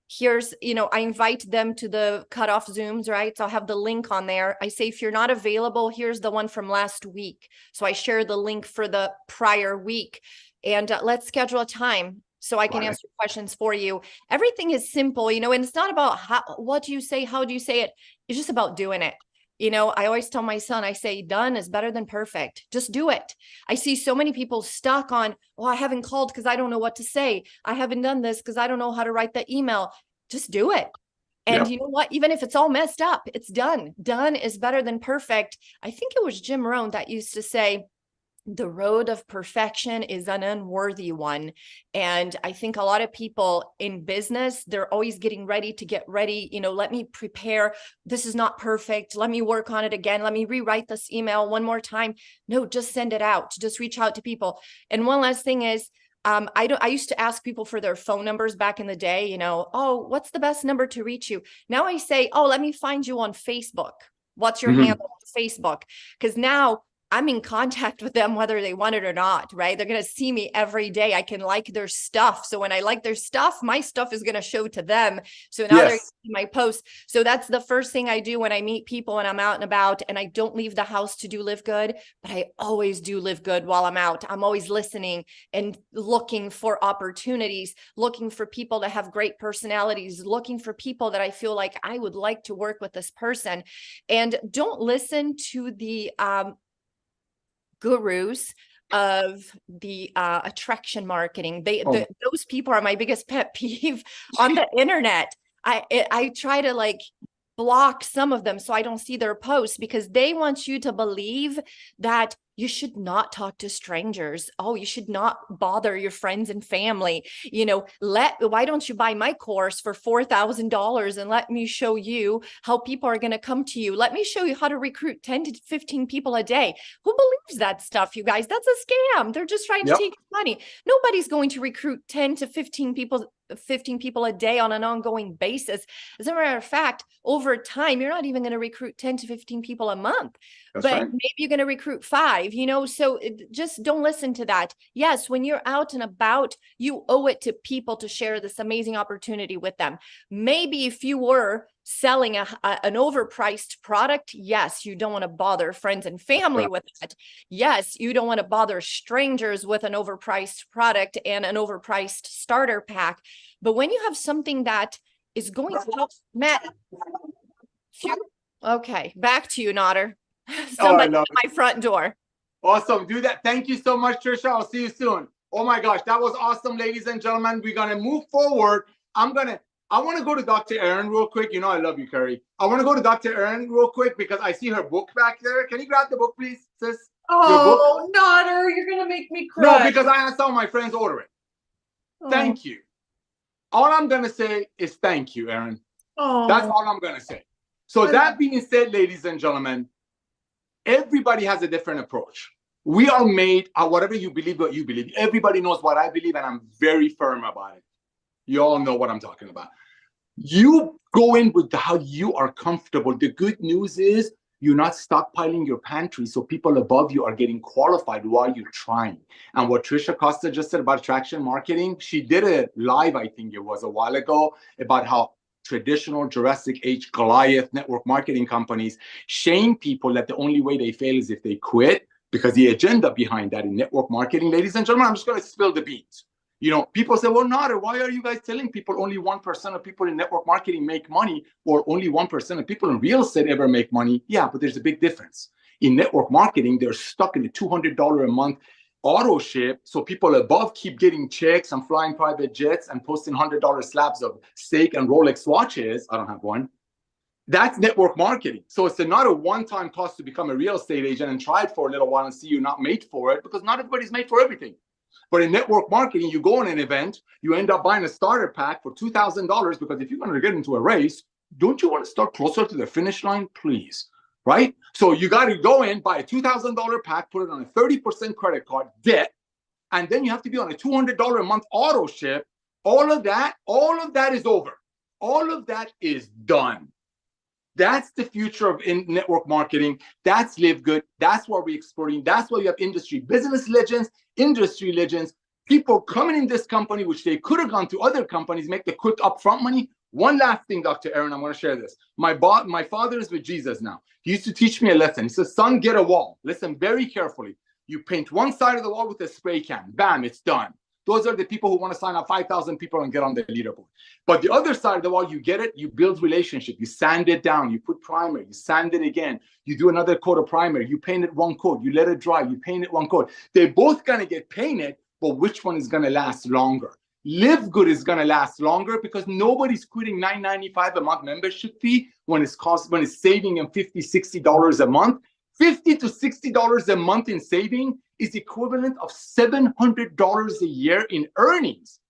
Here's, I invite them to the cutoff Zooms, right? So I'll have the link on there. I say, if you're not available, here's the one from last week. So I share the link for the prior week, and let's schedule a time so I can answer questions for you. Everything is simple, and it's not about what do you say, how do you say it? It's just about doing it. You know, I always tell my son, I say, done is better than perfect. Just do it. I see so many people stuck on, oh, I haven't called because I don't know what to say. I haven't done this because I don't know how to write the email. Just do it. And you know what? Even if it's all messed up, it's done. Done is better than perfect. I think it was Jim Rohn that used to say, the road of perfection is an unworthy one. And I think a lot of people in business, they're always getting ready to get ready. You know, let me prepare. This is not perfect. Let me work on it again. Let me rewrite this email one more time. No, just send it out. Just reach out to people. And one last thing is, I used to ask people for their phone numbers back in the day, you know, oh, what's the best number to reach you? Now I say, oh, let me find you on Facebook. What's your handle on Facebook? Because now I'm in contact with them, whether they want it or not, right? They're going to see me every day. I can like their stuff. So when I like their stuff, my stuff is going to show to them. So now they're going to see my posts. So that's the first thing I do when I meet people and I'm out and about, and I don't leave the house to do Live Good, but I always do Live Good while I'm out. I'm always listening and looking for opportunities, looking for people that have great personalities, looking for people that I feel like I would like to work with this person. And don't listen to the, gurus of the attraction marketing. Those people are my biggest pet peeve on the internet. I try to like block some of them so I don't see their posts, because they want you to believe that you should not talk to strangers. Oh, you should not bother your friends and family. You know, why don't you buy my course for $4,000 and let me show you how people are going to come to you. Let me show you how to recruit 10 to 15 people a day. Who believes that stuff, you guys? That's a scam. They're just trying to take money. Nobody's going to recruit 10 to 15 people a day on an ongoing basis. As a matter of fact, over time, you're not even going to recruit 10 to 15 people a month. That's but maybe you're going to recruit 5, you know, so just don't listen to that. Yes, when you're out and about, you owe it to people to share this amazing opportunity with them. Maybe if you were selling an overpriced product, yes, you don't want to bother friends and family with that. Yes, you don't want to bother strangers with an overpriced product and an overpriced starter pack. But when you have something that is going to help, Matt, okay, back to you, Nodder. Somebody at my front door. Awesome. Do that. Thank you so much, Trisha. I'll see you soon. Oh my gosh, that was awesome, ladies and gentlemen. We're going to move forward. I want to go to Dr. Erin real quick. You know I love you, Carrie. I want to go to Dr. Erin real quick because I see her book back there. Can you grab the book, please, sis? Oh, Nodder, you're going to make me cry. No, because I asked all my friends to order it. Thank you. All I'm going to say is thank you, Erin. That's all I'm going to say. So that being said, ladies and gentlemen, everybody has a different approach. We are made, whatever you believe, what you believe. Everybody knows what I believe, and I'm very firm about it. You all know what I'm talking about. You go in with how you are comfortable. The good news is you're not stockpiling your pantry, so people above you are getting qualified while you're trying. And what Trisha Costa just said about attraction marketing, she did a live, I think it was a while ago, about how traditional Jurassic Age Goliath network marketing companies shame people that the only way they fail is if they quit, because the agenda behind that in network marketing, ladies and gentlemen, I'm just going to spill the beans. You know, people say, well, Nodder, why are you guys telling people only 1% of people in network marketing make money, or only 1% of people in real estate ever make money? Yeah, but there's a big difference. In network marketing, they're stuck in the $200 a month auto ship, so people above keep getting checks and flying private jets and posting $100 slabs of steak and Rolex watches. I don't have one. That's network marketing. So it's not a one-time cost to become a real estate agent and try it for a little while and see you're not made for it, because not everybody's made for everything. But in network marketing, you go on an event, you end up buying a starter pack for $2,000, because if you're going to get into a race, don't you want to start closer to the finish line, please? Right? So you got to go in, buy a $2,000 pack, put it on a 30% credit card, debt, and then you have to be on a $200 a month auto ship. All of that is over. All of that is done. That's the future of network marketing. That's Live Good. That's what we're exploring. That's why you have business legends, industry legends, people coming in this company, which they could have gone to other companies, make the quick upfront money. One last thing, Dr. Erin, I want to share this. My father is with Jesus now. He used to teach me a lesson. He says, son, get a wall. Listen very carefully. You paint one side of the wall with a spray can. Bam, it's done. Those are the people who want to sign up 5,000 people and get on the leaderboard. But the other side of the wall, you get it, you build relationship, you sand it down, you put primer, you sand it again, you do another coat of primer, you paint it one coat, you let it dry, you paint it one coat. They're both going to get painted, but which one is going to last longer? LiveGood is going to last longer because nobody's quitting $9.95 a month membership fee when it's saving them $50, $60 a month. $50 to $60 a month in saving is equivalent of $700 a year in earnings.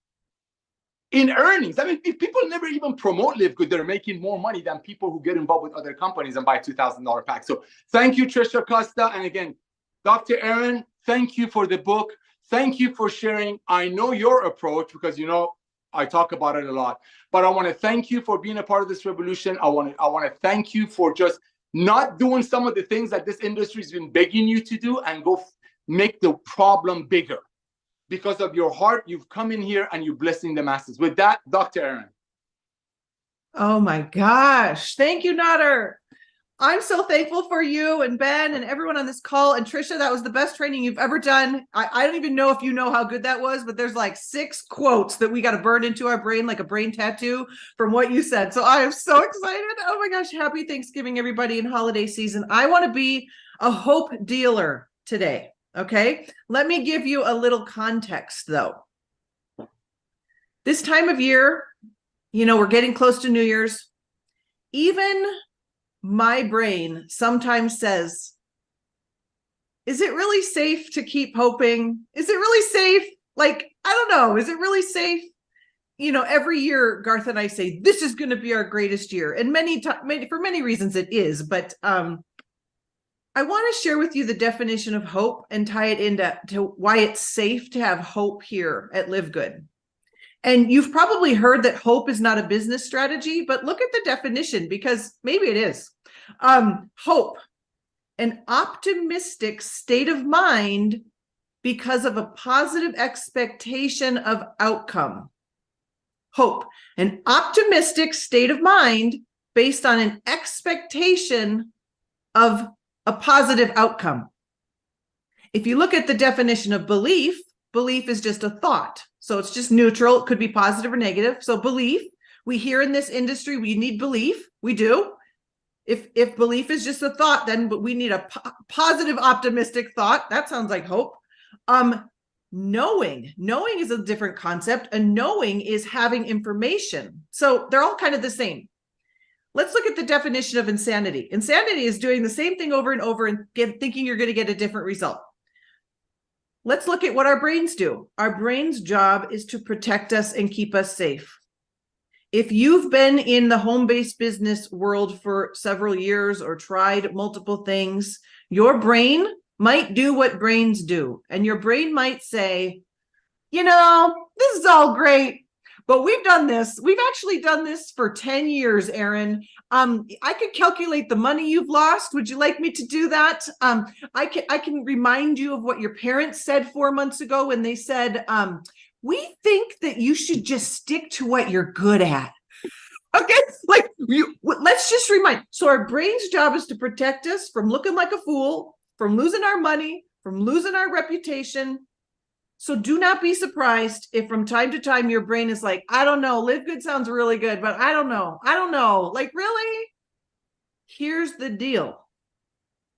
In earnings, I mean, people never even promote LiveGood. They're making more money than people who get involved with other companies and buy $2,000 packs. So thank you, Trisha Costa. And again, Dr. Aaron, thank you for the book. Thank you for sharing. I know your approach because, you know, I talk about it a lot. But I want to thank you for being a part of this revolution. I want to thank you for just not doing some of the things that this industry has been begging you to do and go make the problem bigger. Because of your heart, you've come in here and you're blessing the masses. With that, Dr. Aaron. Oh my gosh. Thank you, Nader. I'm so thankful for you and Ben and everyone on this call. And Trisha, that was the best training you've ever done. I don't even know if you know how good that was, but there's like 6 quotes that we got to burn into our brain like a brain tattoo from what you said. So I am so excited. Oh my gosh. Happy Thanksgiving, everybody, in holiday season. I want to be a hope dealer today. Okay. Let me give you a little context though. This time of year, you know, we're getting close to New Year's. Even my brain sometimes says, is it really safe to keep hoping? Is it really safe? Like, I don't know. Is it really safe? You know, every year, Garth and I say, this is going to be our greatest year. And for many reasons it is. But I want to share with you the definition of hope and tie it into why it's safe to have hope here at LiveGood. And you've probably heard that hope is not a business strategy, but look at the definition because maybe it is. Hope, an optimistic state of mind because of a positive expectation of outcome. Hope, an optimistic state of mind based on an expectation of a positive outcome. If you look at the definition of belief, belief is just a thought. So it's just neutral. It could be positive or negative. So belief, we hear in this industry, we need belief. We do. If belief is just a thought, then we need a positive, optimistic thought. That sounds like hope. Knowing is a different concept. And knowing is having information. So they're all kind of the same. Let's look at the definition of insanity. Insanity is doing the same thing over and over and thinking you're going to get a different result. Let's look at what our brains do. Our brain's job is to protect us and keep us safe. If you've been in the home-based business world for several years or tried multiple things, your brain might do what brains do. And your brain might say, you know, this is all great, but we've done this. We've actually done this for 10 years, Aaron. I could calculate the money you've lost. Would you like me to do that? I can remind you of what your parents said 4 months ago when they said, we think that you should just stick to what you're good at. Okay, like let's just remind. So our brain's job is to protect us from looking like a fool, from losing our money, from losing our reputation. So do not be surprised if from time to time your brain is like, I don't know, LiveGood sounds really good, but I don't know. Like, really? Here's the deal.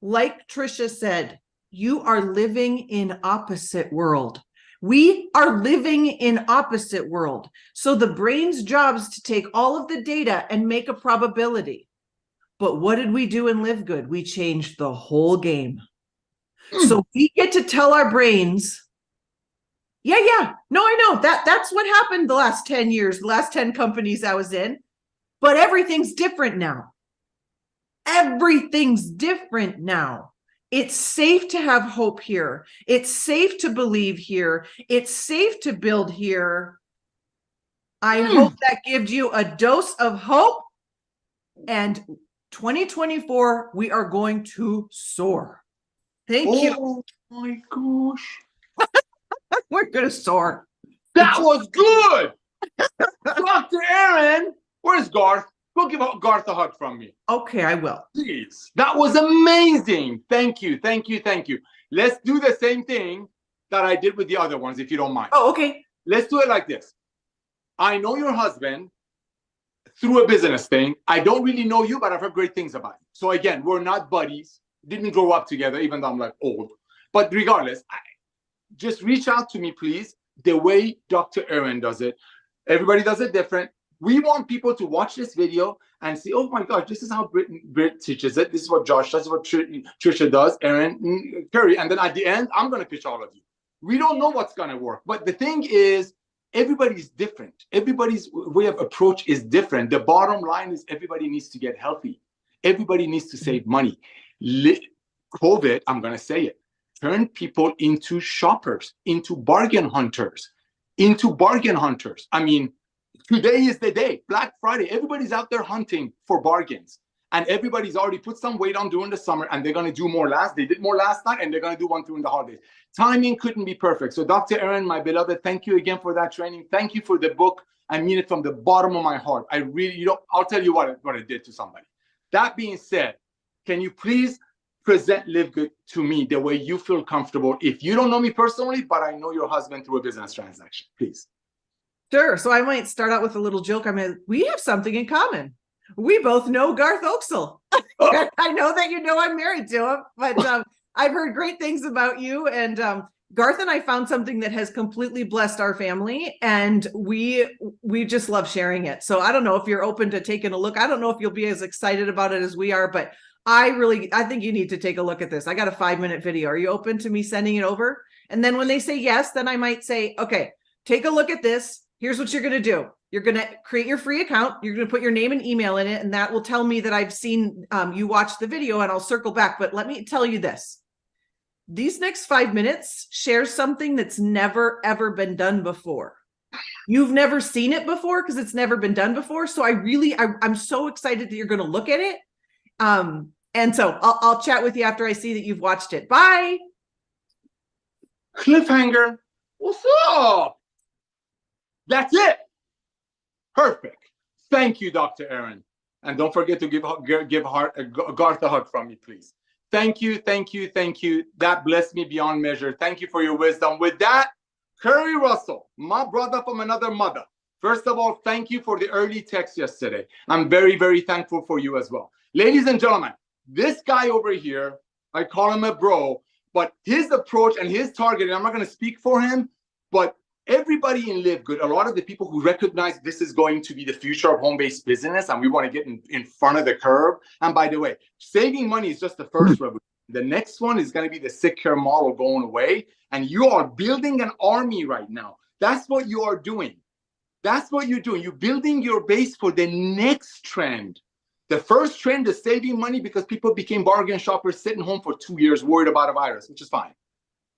Like Trisha said, you are living in opposite world. We are living in opposite world. So the brain's job is to take all of the data and make a probability. But what did we do in LiveGood? We changed the whole game. So we get to tell our brains, yeah. No, I know that's what happened the last 10 years, the last 10 companies I was in, but everything's different now. Everything's different now. It's safe to have hope here. It's safe to believe here. It's safe to build here. I hope that gives you a dose of hope. And 2024, we are going to soar. Thank you. Oh my gosh. We're going to soar. That was good. Dr. Aaron, where's Garth? Go give Garth a hug from me. Okay, I will. Please. That was amazing. Thank you. Let's do the same thing that I did with the other ones, if you don't mind. Oh, okay. let's do it like this. I know your husband through a business thing. I don't really know you, but I've heard great things about you. So again, we're not buddies. Didn't grow up together, even though I'm like old. But regardless, just reach out to me, please, the way Dr. Aaron does it. Everybody does it different. We want people to watch this video and see, oh my gosh, this is how Britt teaches it. This is what Josh does, this is what Trisha does, Aaron, Curry. And then at the end, I'm going to pitch all of you. We don't know what's going to work. But the thing is, everybody's different. Everybody's way of approach is different. The bottom line is everybody needs to get healthy. Everybody needs to save money. COVID, I'm going to say it, turned people into shoppers, into bargain hunters. I mean, today is the day, Black Friday. Everybody's out there hunting for bargains. And everybody's already put some weight on during the summer, and they're going to do more They did more last night, and they're going to do one during the holidays. Timing couldn't be perfect. So Dr. Aaron, my beloved, thank you again for that training. Thank you for the book. I mean it from the bottom of my heart. I really, I'll tell you what it did to somebody. That being said, can you please present LiveGood to me the way you feel comfortable? If you don't know me personally, but I know your husband through a business transaction, please. Sure. So I might start out with a little joke. I mean, we have something in common. We both know Garth Oaksel. Oh. I know that you know I'm married to him, but I've heard great things about you. And Garth and I found something that has completely blessed our family, and we just love sharing it. So I don't know if you're open to taking a look. I don't know if you'll be as excited about it as we are, but I think you need to take a look at this. I got a 5-minute video. Are you open to me sending it over? And then when they say yes, then I might say, okay, take a look at this. Here's what you're going to do. You're going to create your free account. You're going to put your name and email in it, and that will tell me that I've seen you watch the video, and I'll circle back. But let me tell you this. These next 5 minutes share something that's never, ever been done before. You've never seen it before because it's never been done before. So I'm so excited that you're going to look at it. And so I'll chat with you after I see that you've watched it. Bye. Cliffhanger. What's up? That's it. Perfect. Thank you, Dr. Aaron. And don't forget to give Garth a hug from me, please. Thank you, thank you, thank you. That blessed me beyond measure. Thank you for your wisdom. With that, Curry Russell, my brother from another mother. First of all, thank you for the early text yesterday. I'm very, very thankful for you as well. Ladies and gentlemen, this guy over here, I call him a bro, but his approach and his target, and I'm not going to speak for him, but everybody in LiveGood, a lot of the people who recognize this is going to be the future of home-based business, and we want to get in front of the curve. And by the way, saving money is just the first revolution. The next one is going to be the sick care model going away. And you are building an army right now. That's what you are doing. That's what you're doing. You're building your base for the next trend. The first trend is saving money because people became bargain shoppers sitting home for 2 years worried about a virus, which is fine.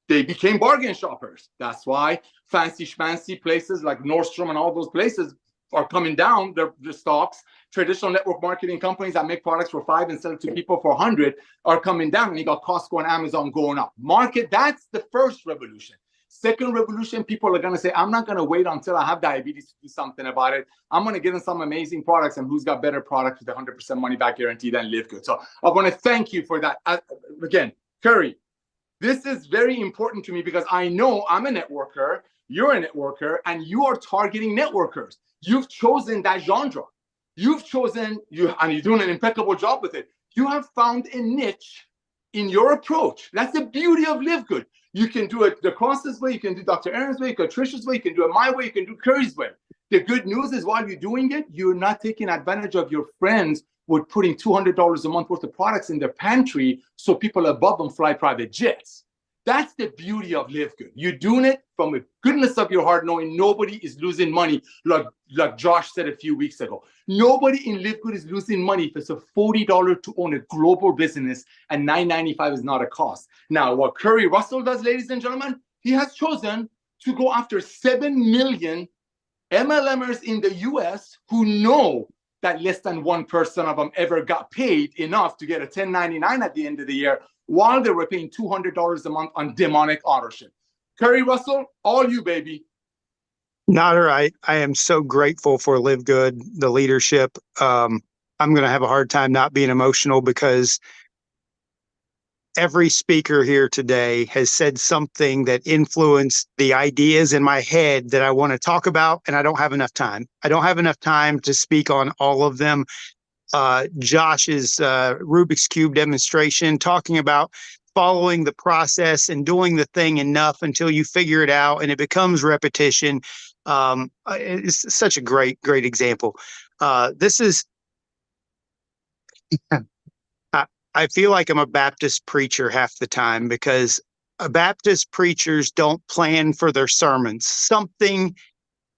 They became bargain shoppers. That's why fancy schmancy places like Nordstrom and all those places are coming down, their stocks. Traditional network marketing companies that make products for $5 and sell it to people for $100 are coming down. And you got Costco and Amazon going up. Market, that's the first revolution. Second revolution, people are going to say, I'm not going to wait until I have diabetes to do something about it. I'm going to get in some amazing products, and who's got better products with 100% money back guarantee than LiveGood. So I want to thank you for that. Again, Curry, this is very important to me because I know I'm a networker, you're a networker, and you are targeting networkers. You've chosen that genre. You've chosen, and you're doing an impeccable job with it. You have found a niche in your approach. That's the beauty of LiveGood. You can do it the Cross's way, you can do Dr. Aaron's way, you can do Trisha's way, you can do it my way, you can do Curry's way. The good news is while you're doing it, you're not taking advantage of your friends with putting $200 a month worth of products in their pantry so people above them fly private jets. That's the beauty of LiveGood. You're doing it from the goodness of your heart, knowing nobody is losing money, like Josh said a few weeks ago. Nobody in LiveGood is losing money if it's a $40 to own a global business and $9.95 is not a cost. Now, what Curry Russell does, ladies and gentlemen, he has chosen to go after 7 million MLMers in the US who know that less than 1% of them ever got paid enough to get a 1099 at the end of the year, while they were paying $200 a month on demonic auto-ship. Curry Russell, all you, baby. Nader, I am so grateful for LiveGood, the leadership. I'm going to have a hard time not being emotional because every speaker here today has said something that influenced the ideas in my head that I want to talk about, and I don't have enough time. I don't have enough time to speak on all of them. Josh's Rubik's Cube demonstration, talking about following the process and doing the thing enough until you figure it out and it becomes repetition. It's such a great example. This is, I feel like I'm a Baptist preacher half the time, because Baptist preachers don't plan for their sermons. Something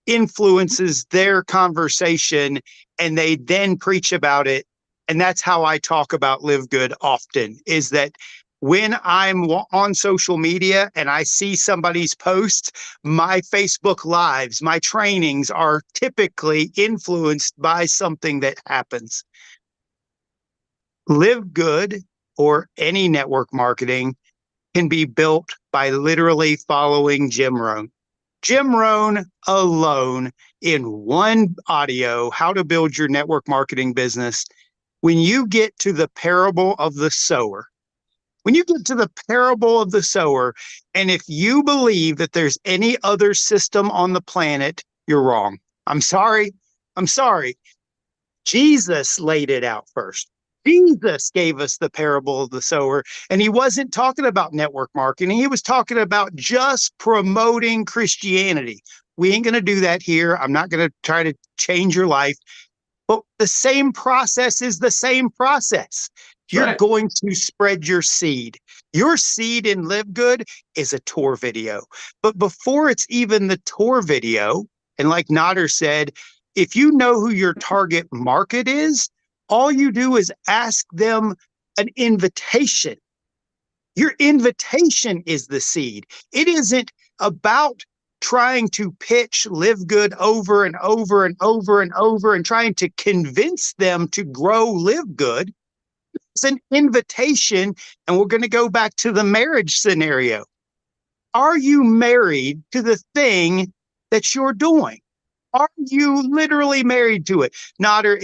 influences their conversation and they then preach about it. And that's how I talk about LiveGood often, is that when I'm on social media and I see somebody's post, my Facebook Lives, my trainings are typically influenced by something that happens. LiveGood, or any network marketing, can be built by literally following Jim Rohn. Jim Rohn alone, in one audio, How to Build Your Network Marketing Business. When you get to the parable of the sower, and if you believe that there's any other system on the planet, you're wrong. I'm sorry. Jesus laid it out first. Jesus gave us the parable of the sower, and he wasn't talking about network marketing. He was talking about just promoting Christianity. We ain't going to do that here. I'm not going to try to change your life, but the same process is the same process. You're going to spread your seed. Your seed in LiveGood is a tour video. But before it's even the tour video, and like Nader said, if you know who your target market is, all you do is ask them an invitation. Your invitation is the seed. It isn't about trying to pitch LiveGood over and over and over and over and trying to convince them to grow LiveGood. It's an invitation, and we're going to go back to the marriage scenario. Are you married to the thing that you're doing? Are you literally married to it? Nader,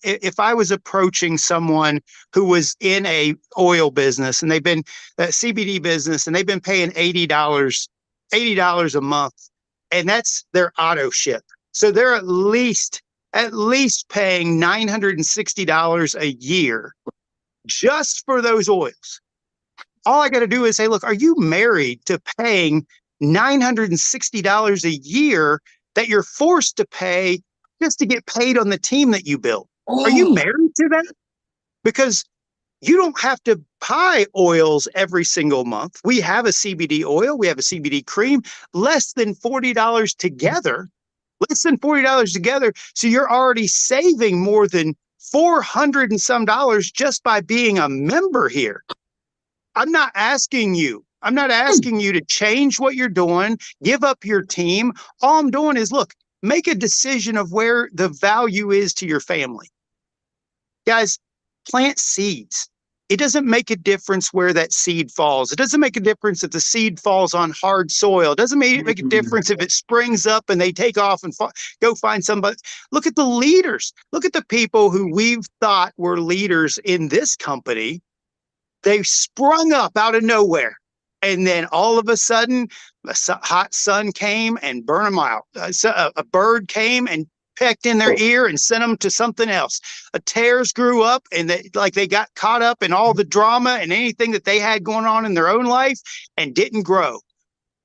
if I was approaching someone who was in a oil business and they've been CBD business and they've been paying $80 a month, and that's their auto ship. So they're at least paying $960 a year just for those oils. All I got to do is say, look, are you married to paying $960 a year that you're forced to pay just to get paid on the team that you built? Are you married to that? Because you don't have to buy oils every single month. We have a CBD oil. We have a CBD cream, less than $40 together. So you're already saving more than $400 and some just by being a member here. I'm not asking you to change what you're doing, give up your team. All I'm doing is, look, make a decision of where the value is to your family. Guys, plant seeds. It doesn't make a difference where that seed falls. It doesn't make a difference if the seed falls on hard soil. It doesn't make a difference if it springs up and they take off and go find somebody. Look at the leaders. Look at the people who we've thought were leaders in this company. They sprung up out of nowhere. And then all of a sudden, a hot sun came and burned them out. A bird came and pecked in their ear and sent them to something else. Tares grew up and they got caught up in all the drama and anything that they had going on in their own life and didn't grow.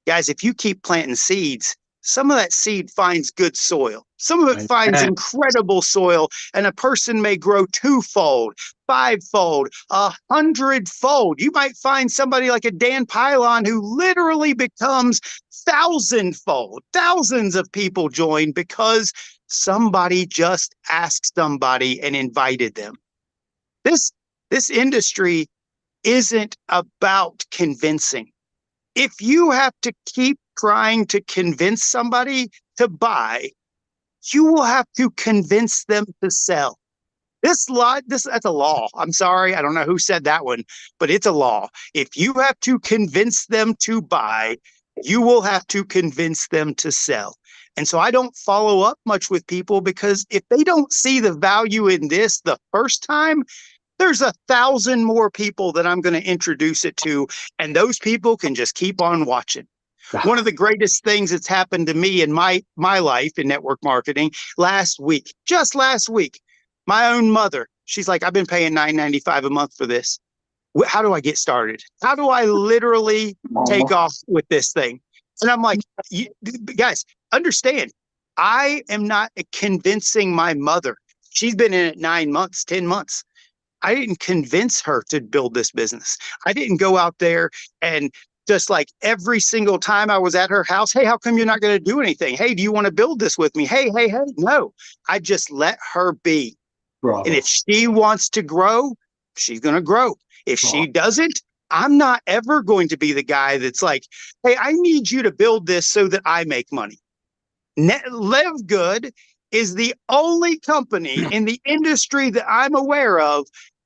Guys, if you keep planting seeds, some of that seed finds good soil. Some of it finds incredible soil, and a person may grow 2-fold, 5-fold, 100-fold. You might find somebody like a Dan Pylon who literally becomes 1,000-fold. Thousands of people join because somebody just asked somebody and invited them. This industry isn't about convincing. If you have to keep trying to convince somebody to buy, you will have to convince them to sell. That's a law. I'm sorry. I don't know who said that one, but it's a law. If you have to convince them to buy, you will have to convince them to sell. And so I don't follow up much with people, because if they don't see the value in this the first time, There's 1,000 more people that I'm going to introduce it to, and those people can just keep on watching. One of the greatest things that's happened to me in my life in network marketing just last week, my own mother, she's like, I've been paying $9.95 a month for this. How do I get started? How do I literally take off with this thing? And I'm like, guys, understand, I am not convincing my mother. She's been in it 9 months, 10 months. I didn't convince her to build this business. I didn't go out there and just like every single time I was at her house, hey, how come you're not going to do anything? Hey, do you want to build this with me? Hey. No, I just let her be. Bravo. And if she wants to grow, she's going to grow. If she doesn't, I'm not ever going to be the guy that's like, hey, I need you to build this so that I make money. LiveGood is the only company in the industry that I'm aware of.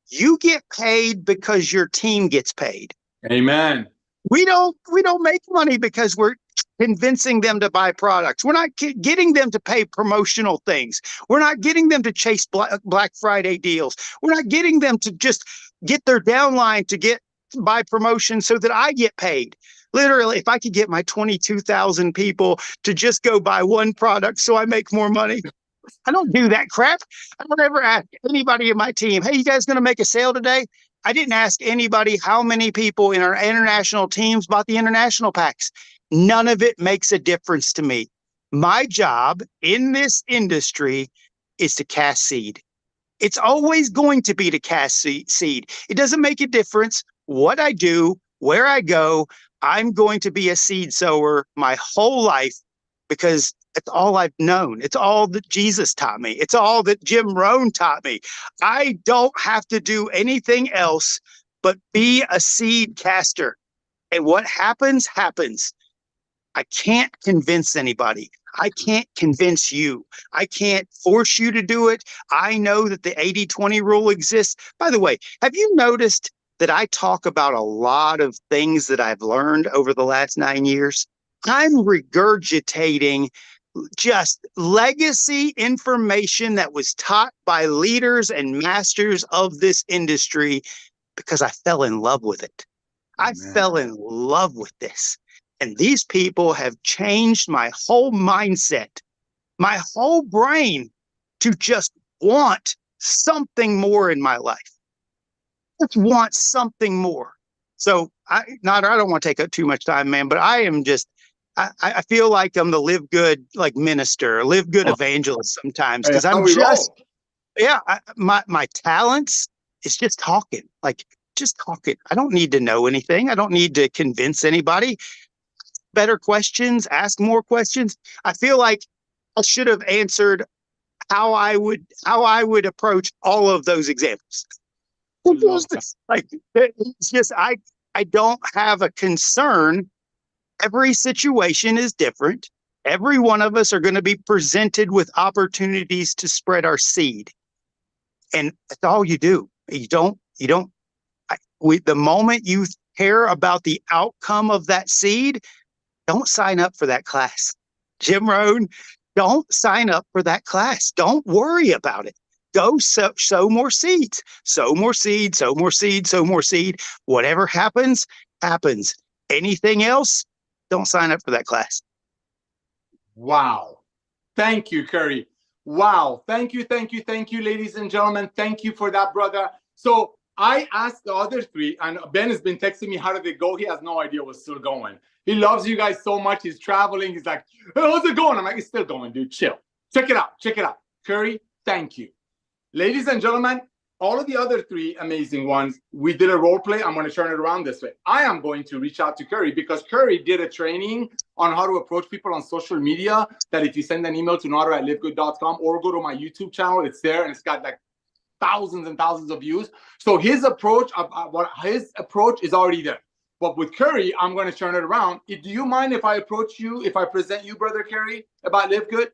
You get paid because your team gets paid. Amen. We don't make money because we're convincing them to buy products. We're not getting them to pay promotional things. We're not getting them to chase Black Friday deals. We're not getting them to just get their downline to buy promotion so that I get paid. Literally, if I could get my 22,000 people to just go buy one product so I make more money, I don't do that crap. I don't ever ask anybody in my team, hey, you guys going to make a sale today? I didn't ask anybody how many people in our international teams bought the international packs. None of it makes a difference to me. My job in this industry is to cast seed. It's always going to be to cast seed. It doesn't make a difference what I do, where I go. I'm going to be a seed sower my whole life because it's all I've known. It's all that Jesus taught me. It's all that Jim Rohn taught me. I don't have to do anything else but be a seed caster. And what happens, happens. I can't convince anybody. I can't convince you. I can't force you to do it. I know that the 80-20 rule exists. By the way, have you noticed that I talk about a lot of things that I've learned over the last 9 years? I'm regurgitating just legacy information that was taught by leaders and masters of this industry because I fell in love with it. I fell in love with this. And these people have changed my whole mindset, my whole brain to just want something more in my life. Just want something more. So I don't want to take up too much time, man, but I am just, I feel like I'm the LiveGood like minister, LiveGood evangelist sometimes because I'm just, my talents is just talking, just talking. I don't need to know anything. I don't need to convince anybody. Better questions, ask more questions. I feel like I should have answered how I would approach all of those examples. It's just I don't have a concern. Every situation is different. Every one of us are going to be presented with opportunities to spread our seed. And that's all you do. The moment you care about the outcome of that seed, don't sign up for that class. Jim Rohn, don't sign up for that class. Don't worry about it. Go sow more seeds. Sow more seed, sow more seed, sow more seed. Whatever happens, happens. Anything else, don't sign up for that class. Wow. Thank you, Curry. Wow. Thank you, ladies and gentlemen. Thank you for that, brother. So I asked the other three, and Ben has been texting me, how did it go? He has no idea what's still going. He loves you guys so much. He's traveling. He's like, hey, how's it going? I'm like, it's still going, dude. Chill. Check it out. Check it out. Curry, thank you. Ladies and gentlemen, all of the other three amazing ones, we did a role play. I'm going to turn it around this way. I am going to reach out to Curry because Curry did a training on how to approach people on social media that if you send an email to nader@livegood.com or go to my YouTube channel, it's there and it's got like thousands and thousands of views. So his approach is already there. But with Curry, I'm going to turn it around. Do you mind if I approach you, if I present you, Brother Curry, about LiveGood?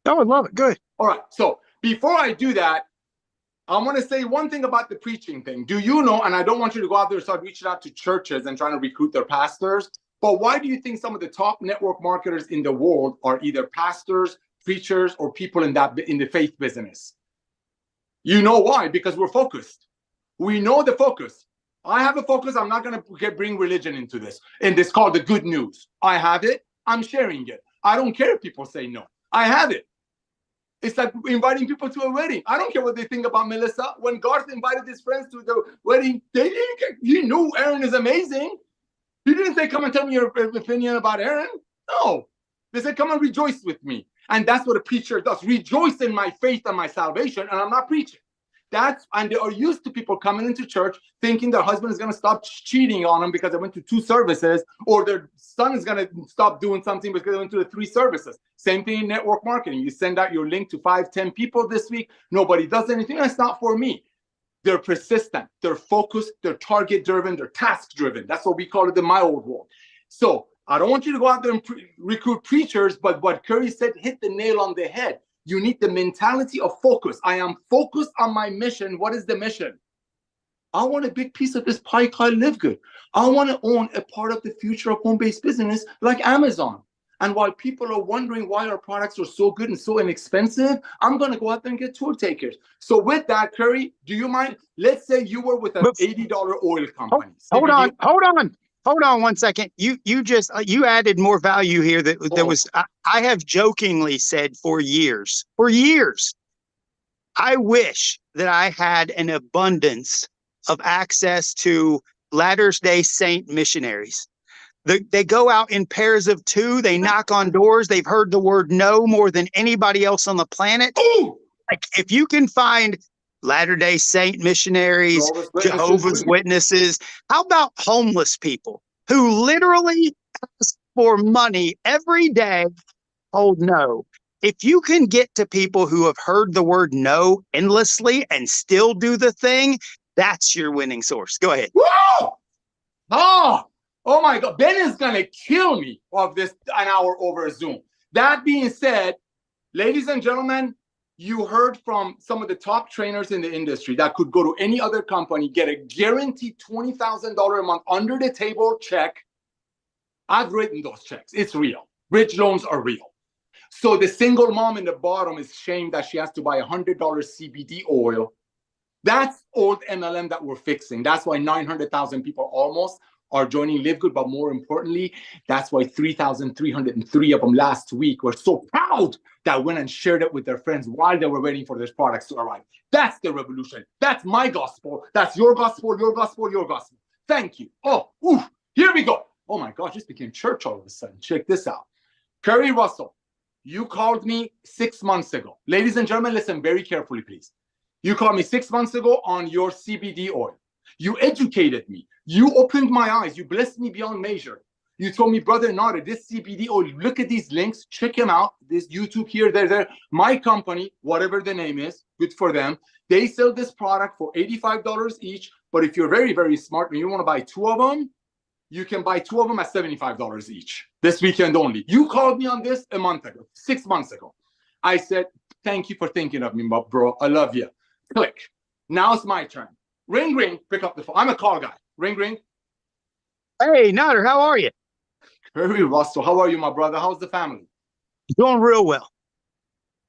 Oh, I love it. Good. All right. So before I do that, I want to say one thing about the preaching thing. Do you know, and I don't want you to go out there and start reaching out to churches and trying to recruit their pastors, but why do you think some of the top network marketers in the world are either pastors, preachers, or people in the faith business? You know why? Because we're focused. We know the focus. I have a focus. I'm not going to bring religion into this. And it's called the good news. I have it. I'm sharing it. I don't care if people say no. I have it. It's like inviting people to a wedding. I don't care what they think about Melissa. When Garth invited his friends to the wedding, they didn't care. He knew Aaron is amazing. He didn't say, come and tell me your opinion about Aaron. No. They said, come and rejoice with me. And that's what a preacher does. Rejoice in my faith and my salvation. And I'm not preaching. And they are used to people coming into church thinking their husband is going to stop cheating on them because they went to 2 services, or their son is going to stop doing something because they went to the 3 services. Same thing in network marketing. You send out your link to 5, 10 people this week. Nobody does anything. That's not for me. They're persistent. They're focused. They're target driven. They're task driven. That's what we call it in my old world. So I don't want you to go out there and recruit preachers, but what Curry said hit the nail on the head. You need the mentality of focus. I am focused on my mission. What is the mission? I want a big piece of this pie called LiveGood. I want to own a part of the future of home-based business like Amazon. And while people are wondering why our products are so good and so inexpensive, I'm going to go out there and get tour takers. So with that, Curry, do you mind? Let's say you were with an $80 oil company. Hold on 1 second. You added more value here that was, I have jokingly said for years, I wish that I had an abundance of access to Latter-day Saint missionaries. They go out in pairs of 2. They knock on doors. They've heard the word no more than anybody else on the planet. Ooh! Like, if you can find Latter-day Saint missionaries, Jehovah's Witnesses, how about homeless people who literally ask for money every day? Oh, no. If you can get to people who have heard the word no endlessly and still do the thing, that's your winning source. Go ahead. Whoa! Oh my God. Ben is going to kill me of this an hour over Zoom. That being said, ladies and gentlemen, you heard from some of the top trainers in the industry that could go to any other company, get a guaranteed $20,000 a month under the table check. I've written those checks. It's real. Bridge loans are real. So the single mom in the bottom is shamed that she has to buy $100 CBD oil. That's old MLM that we're fixing. That's why 900,000 people almost are joining LiveGood. But more importantly, that's why 3,303 of them last week were so proud that went and shared it with their friends while they were waiting for their products to arrive. That's the revolution. That's my gospel. That's your gospel, your gospel, your gospel. Thank you. Here we go. Oh my gosh, this became church all of a sudden. Check this out. Curry Russell, you called me 6 months ago. Ladies and gentlemen, listen very carefully, please. You called me 6 months ago on your CBD oil. You educated me. You opened my eyes. You blessed me beyond measure. You told me, brother Nader, this CBD oil, look at these links. Check them out. This YouTube here, there. My company, whatever the name is, good for them. They sell this product for $85 each. But if you're very, very smart and you want to buy 2 of them, you can buy 2 of them at $75 each. This weekend only. You called me on this a month ago, 6 months ago. I said, thank you for thinking of me, bro. I love you. Click. Now it's my turn. Ring, ring. Pick up the phone. I'm a call guy. Ring, ring. Hey, Nader, how are you? Curry Russell, how are you, my brother? How's the family? Doing real well.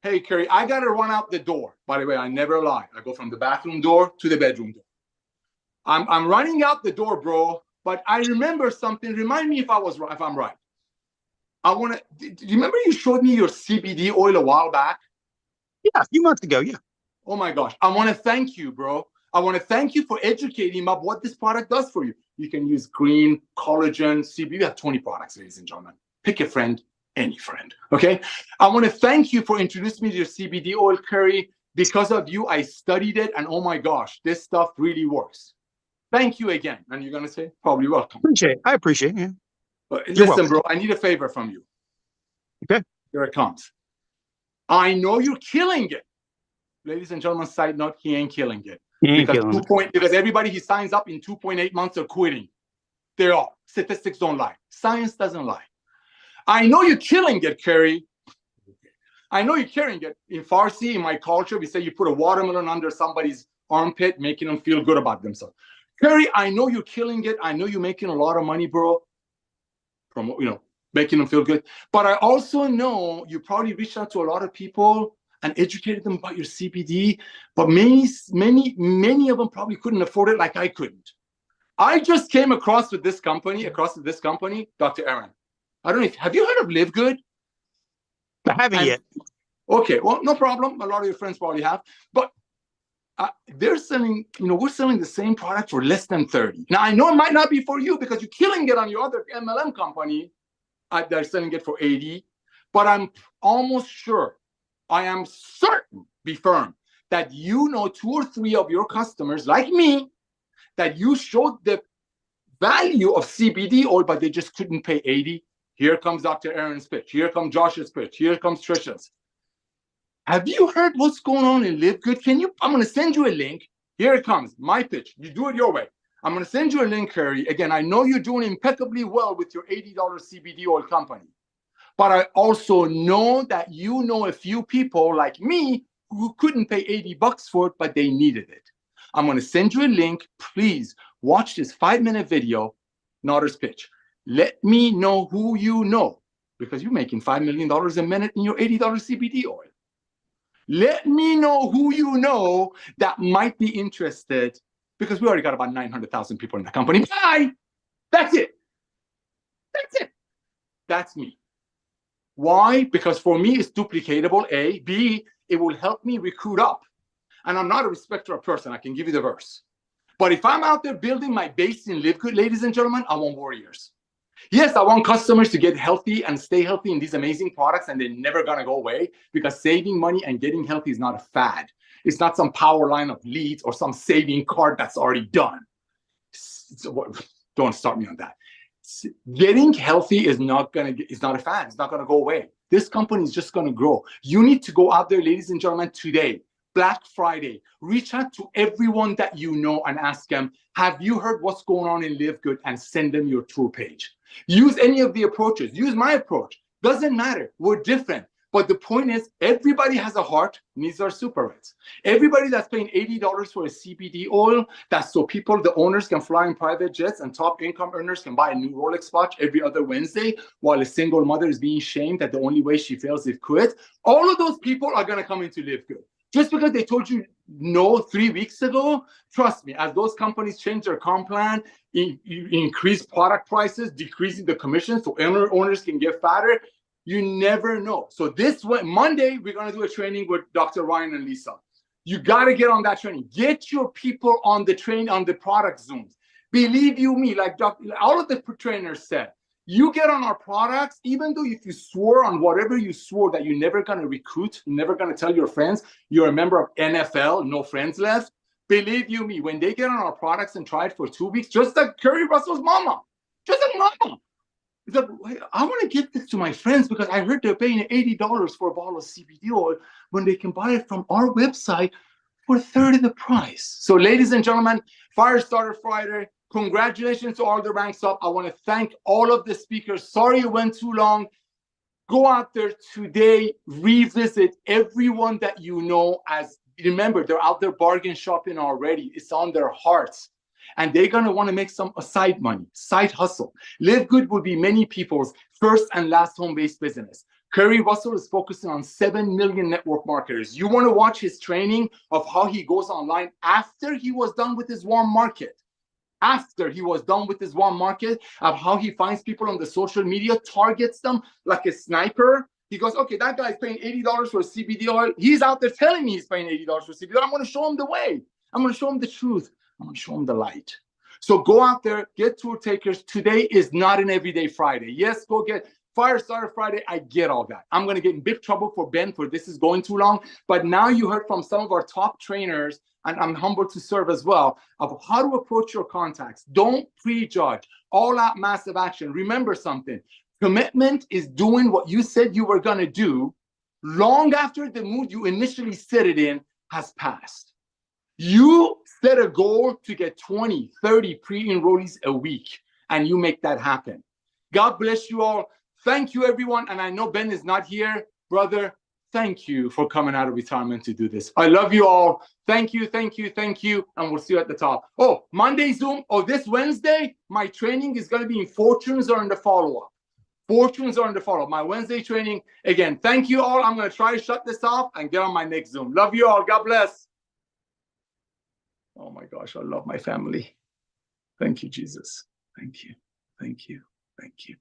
Hey, Curry, I got to run out the door. By the way, I never lie. I go from the bathroom door to the bedroom door. I'm running out the door, bro. But I remember something. Remind me if I'm right. Do you remember you showed me your CBD oil a while back? Yeah, a few months ago, yeah. Oh my gosh. I want to thank you, bro. I want to thank you for educating about what this product does for you. You can use green, collagen, CBD. You have 20 products, ladies and gentlemen. Pick a friend, any friend, okay? I want to thank you for introducing me to your CBD oil, Curry. Because of you, I studied it, and oh my gosh, this stuff really works. Thank you again. And you're going to say, probably welcome. I appreciate it. Yeah. But listen, bro, I need a favor from you. Okay. Here it comes. I know you're killing it. Ladies and gentlemen, side note, he ain't killing it. Because everybody he signs up in 2.8 months are quitting. They are. Statistics don't lie. Science doesn't lie. I know you're killing it, Curry. I know you're killing it. In Farsi, in my culture, we say you put a watermelon under somebody's armpit, making them feel good about themselves. Curry, I know you're killing it. I know you're making a lot of money, bro. From making them feel good. But I also know you probably reached out to a lot of people and educated them about your CPD, but many of them probably couldn't afford it like I couldn't. I just came across with this company, Dr. Aaron. I don't know have you heard of LiveGood? I haven't yet. Okay, well, no problem. A lot of your friends probably have, but they're selling, we're selling the same product for less than 30. Now, I know it might not be for you because you're killing it on your other MLM company. They're selling it for 80, but I'm almost sure, I am certain, be firm, that 2 or 3 of your customers, like me, that you showed the value of CBD oil, but they just couldn't pay 80. Here comes Dr. Aaron's pitch. Here comes Josh's pitch. Here comes Trisha's. Have you heard what's going on in LiveGood? I'm going to send you a link. Here it comes, my pitch. You do it your way. I'm going to send you a link, Harry. Again, I know you're doing impeccably well with your $80 CBD oil company. But I also know that a few people like me who couldn't pay $80 for it, but they needed it. I'm going to send you a link. Please watch this 5-minute video, Natter's pitch. Let me know who you know, because you're making $5 million a minute in your $80 CBD oil. Let me know who you know that might be interested, because we already got about 900,000 people in the company. Bye. That's it. That's it. That's me. Why? Because for me, it's duplicatable, A. B, it will help me recruit up. And I'm not a respecter of person. I can give you the verse. But if I'm out there building my base in LiveGood, ladies and gentlemen, I want warriors. Yes, I want customers to get healthy and stay healthy in these amazing products, and they're never going to go away, because saving money and getting healthy is not a fad. It's not some power line of leads or some saving card that's already done. So, don't start me on that. Getting healthy is not a fad. It's not going to go away. This company is just going to grow. You need to go out there, ladies and gentlemen, today, Black Friday, reach out to everyone that you know and ask them, have you heard what's going on in LiveGood? And send them your tour page. Use any of the approaches. Use my approach. Doesn't matter. We're different. But the point is, everybody has a heart, needs our super rights. Everybody that's paying $80 for a CBD oil, that's so the owners can fly in private jets and top income earners can buy a new Rolex watch every other Wednesday, while a single mother is being shamed that the only way she fails is quit. All of those people are going to come into LiveGood. Just because they told you no 3 weeks ago, trust me, as those companies change their comp plan, increase product prices, decreasing the commissions so owners can get fatter, you never know. So Monday, we're going to do a training with Dr. Ryan and Lisa. You got to get on that training. Get your people on the product Zooms. Believe you me, like all of the trainers said, you get on our products, even though if you swore on whatever you swore that you're never going to recruit, never going to tell your friends, you're a member of NFL, no friends left. Believe you me, when they get on our products and try it for 2 weeks, just like Curry Russell's mama, just like mama, he's like, I want to give this to my friends because I heard they're paying $80 for a bottle of CBD oil when they can buy it from our website for 1/3 of the price. So ladies and gentlemen, Firestarter-Friday. Congratulations to all the ranks up. I want to thank all of the speakers. Sorry it went too long. Go out there today, revisit everyone that you know. Remember, they're out there bargain shopping already. It's on their hearts. And they're going to want to make some side money, side hustle. LiveGood will be many people's first and last home-based business. Curry Russell is focusing on 7 million network marketers. You want to watch his training of how he goes online after he was done with his warm market. After he was done with his warm market, of how he finds people on the social media, targets them like a sniper. He goes, okay, that guy's paying $80 for CBD oil. He's out there telling me he's paying $80 for CBD oil. I'm going to show him the way. I'm going to show him the truth. I'm going to show him the light. So go out there, get tour takers. Today is not an everyday Friday. Yes, go get Firestarter-Friday. I get all that. I'm going to get in big trouble for Ben for this is going too long. But now you heard from some of our top trainers, and I'm humbled to serve as well, of how to approach your contacts. Don't prejudge. All out massive action. Remember something. Commitment is doing what you said you were going to do long after the mood you initially set it in has passed. You set a goal to get 20, 30 pre-enrollees a week, and you make that happen. God bless you all. Thank you, everyone. And I know Ben is not here. Brother, thank you for coming out of retirement to do this. I love you all. Thank you, thank you, thank you. And we'll see you at the top. Oh, Monday Zoom. Oh, this Wednesday, my training is going to be in fortunes or in the follow-up. Fortunes are in the follow. My Wednesday training. Again, thank you all. I'm going to try to shut this off and get on my next Zoom. Love you all. God bless. Oh my gosh, I love my family. Thank you, Jesus. Thank you. Thank you. Thank you.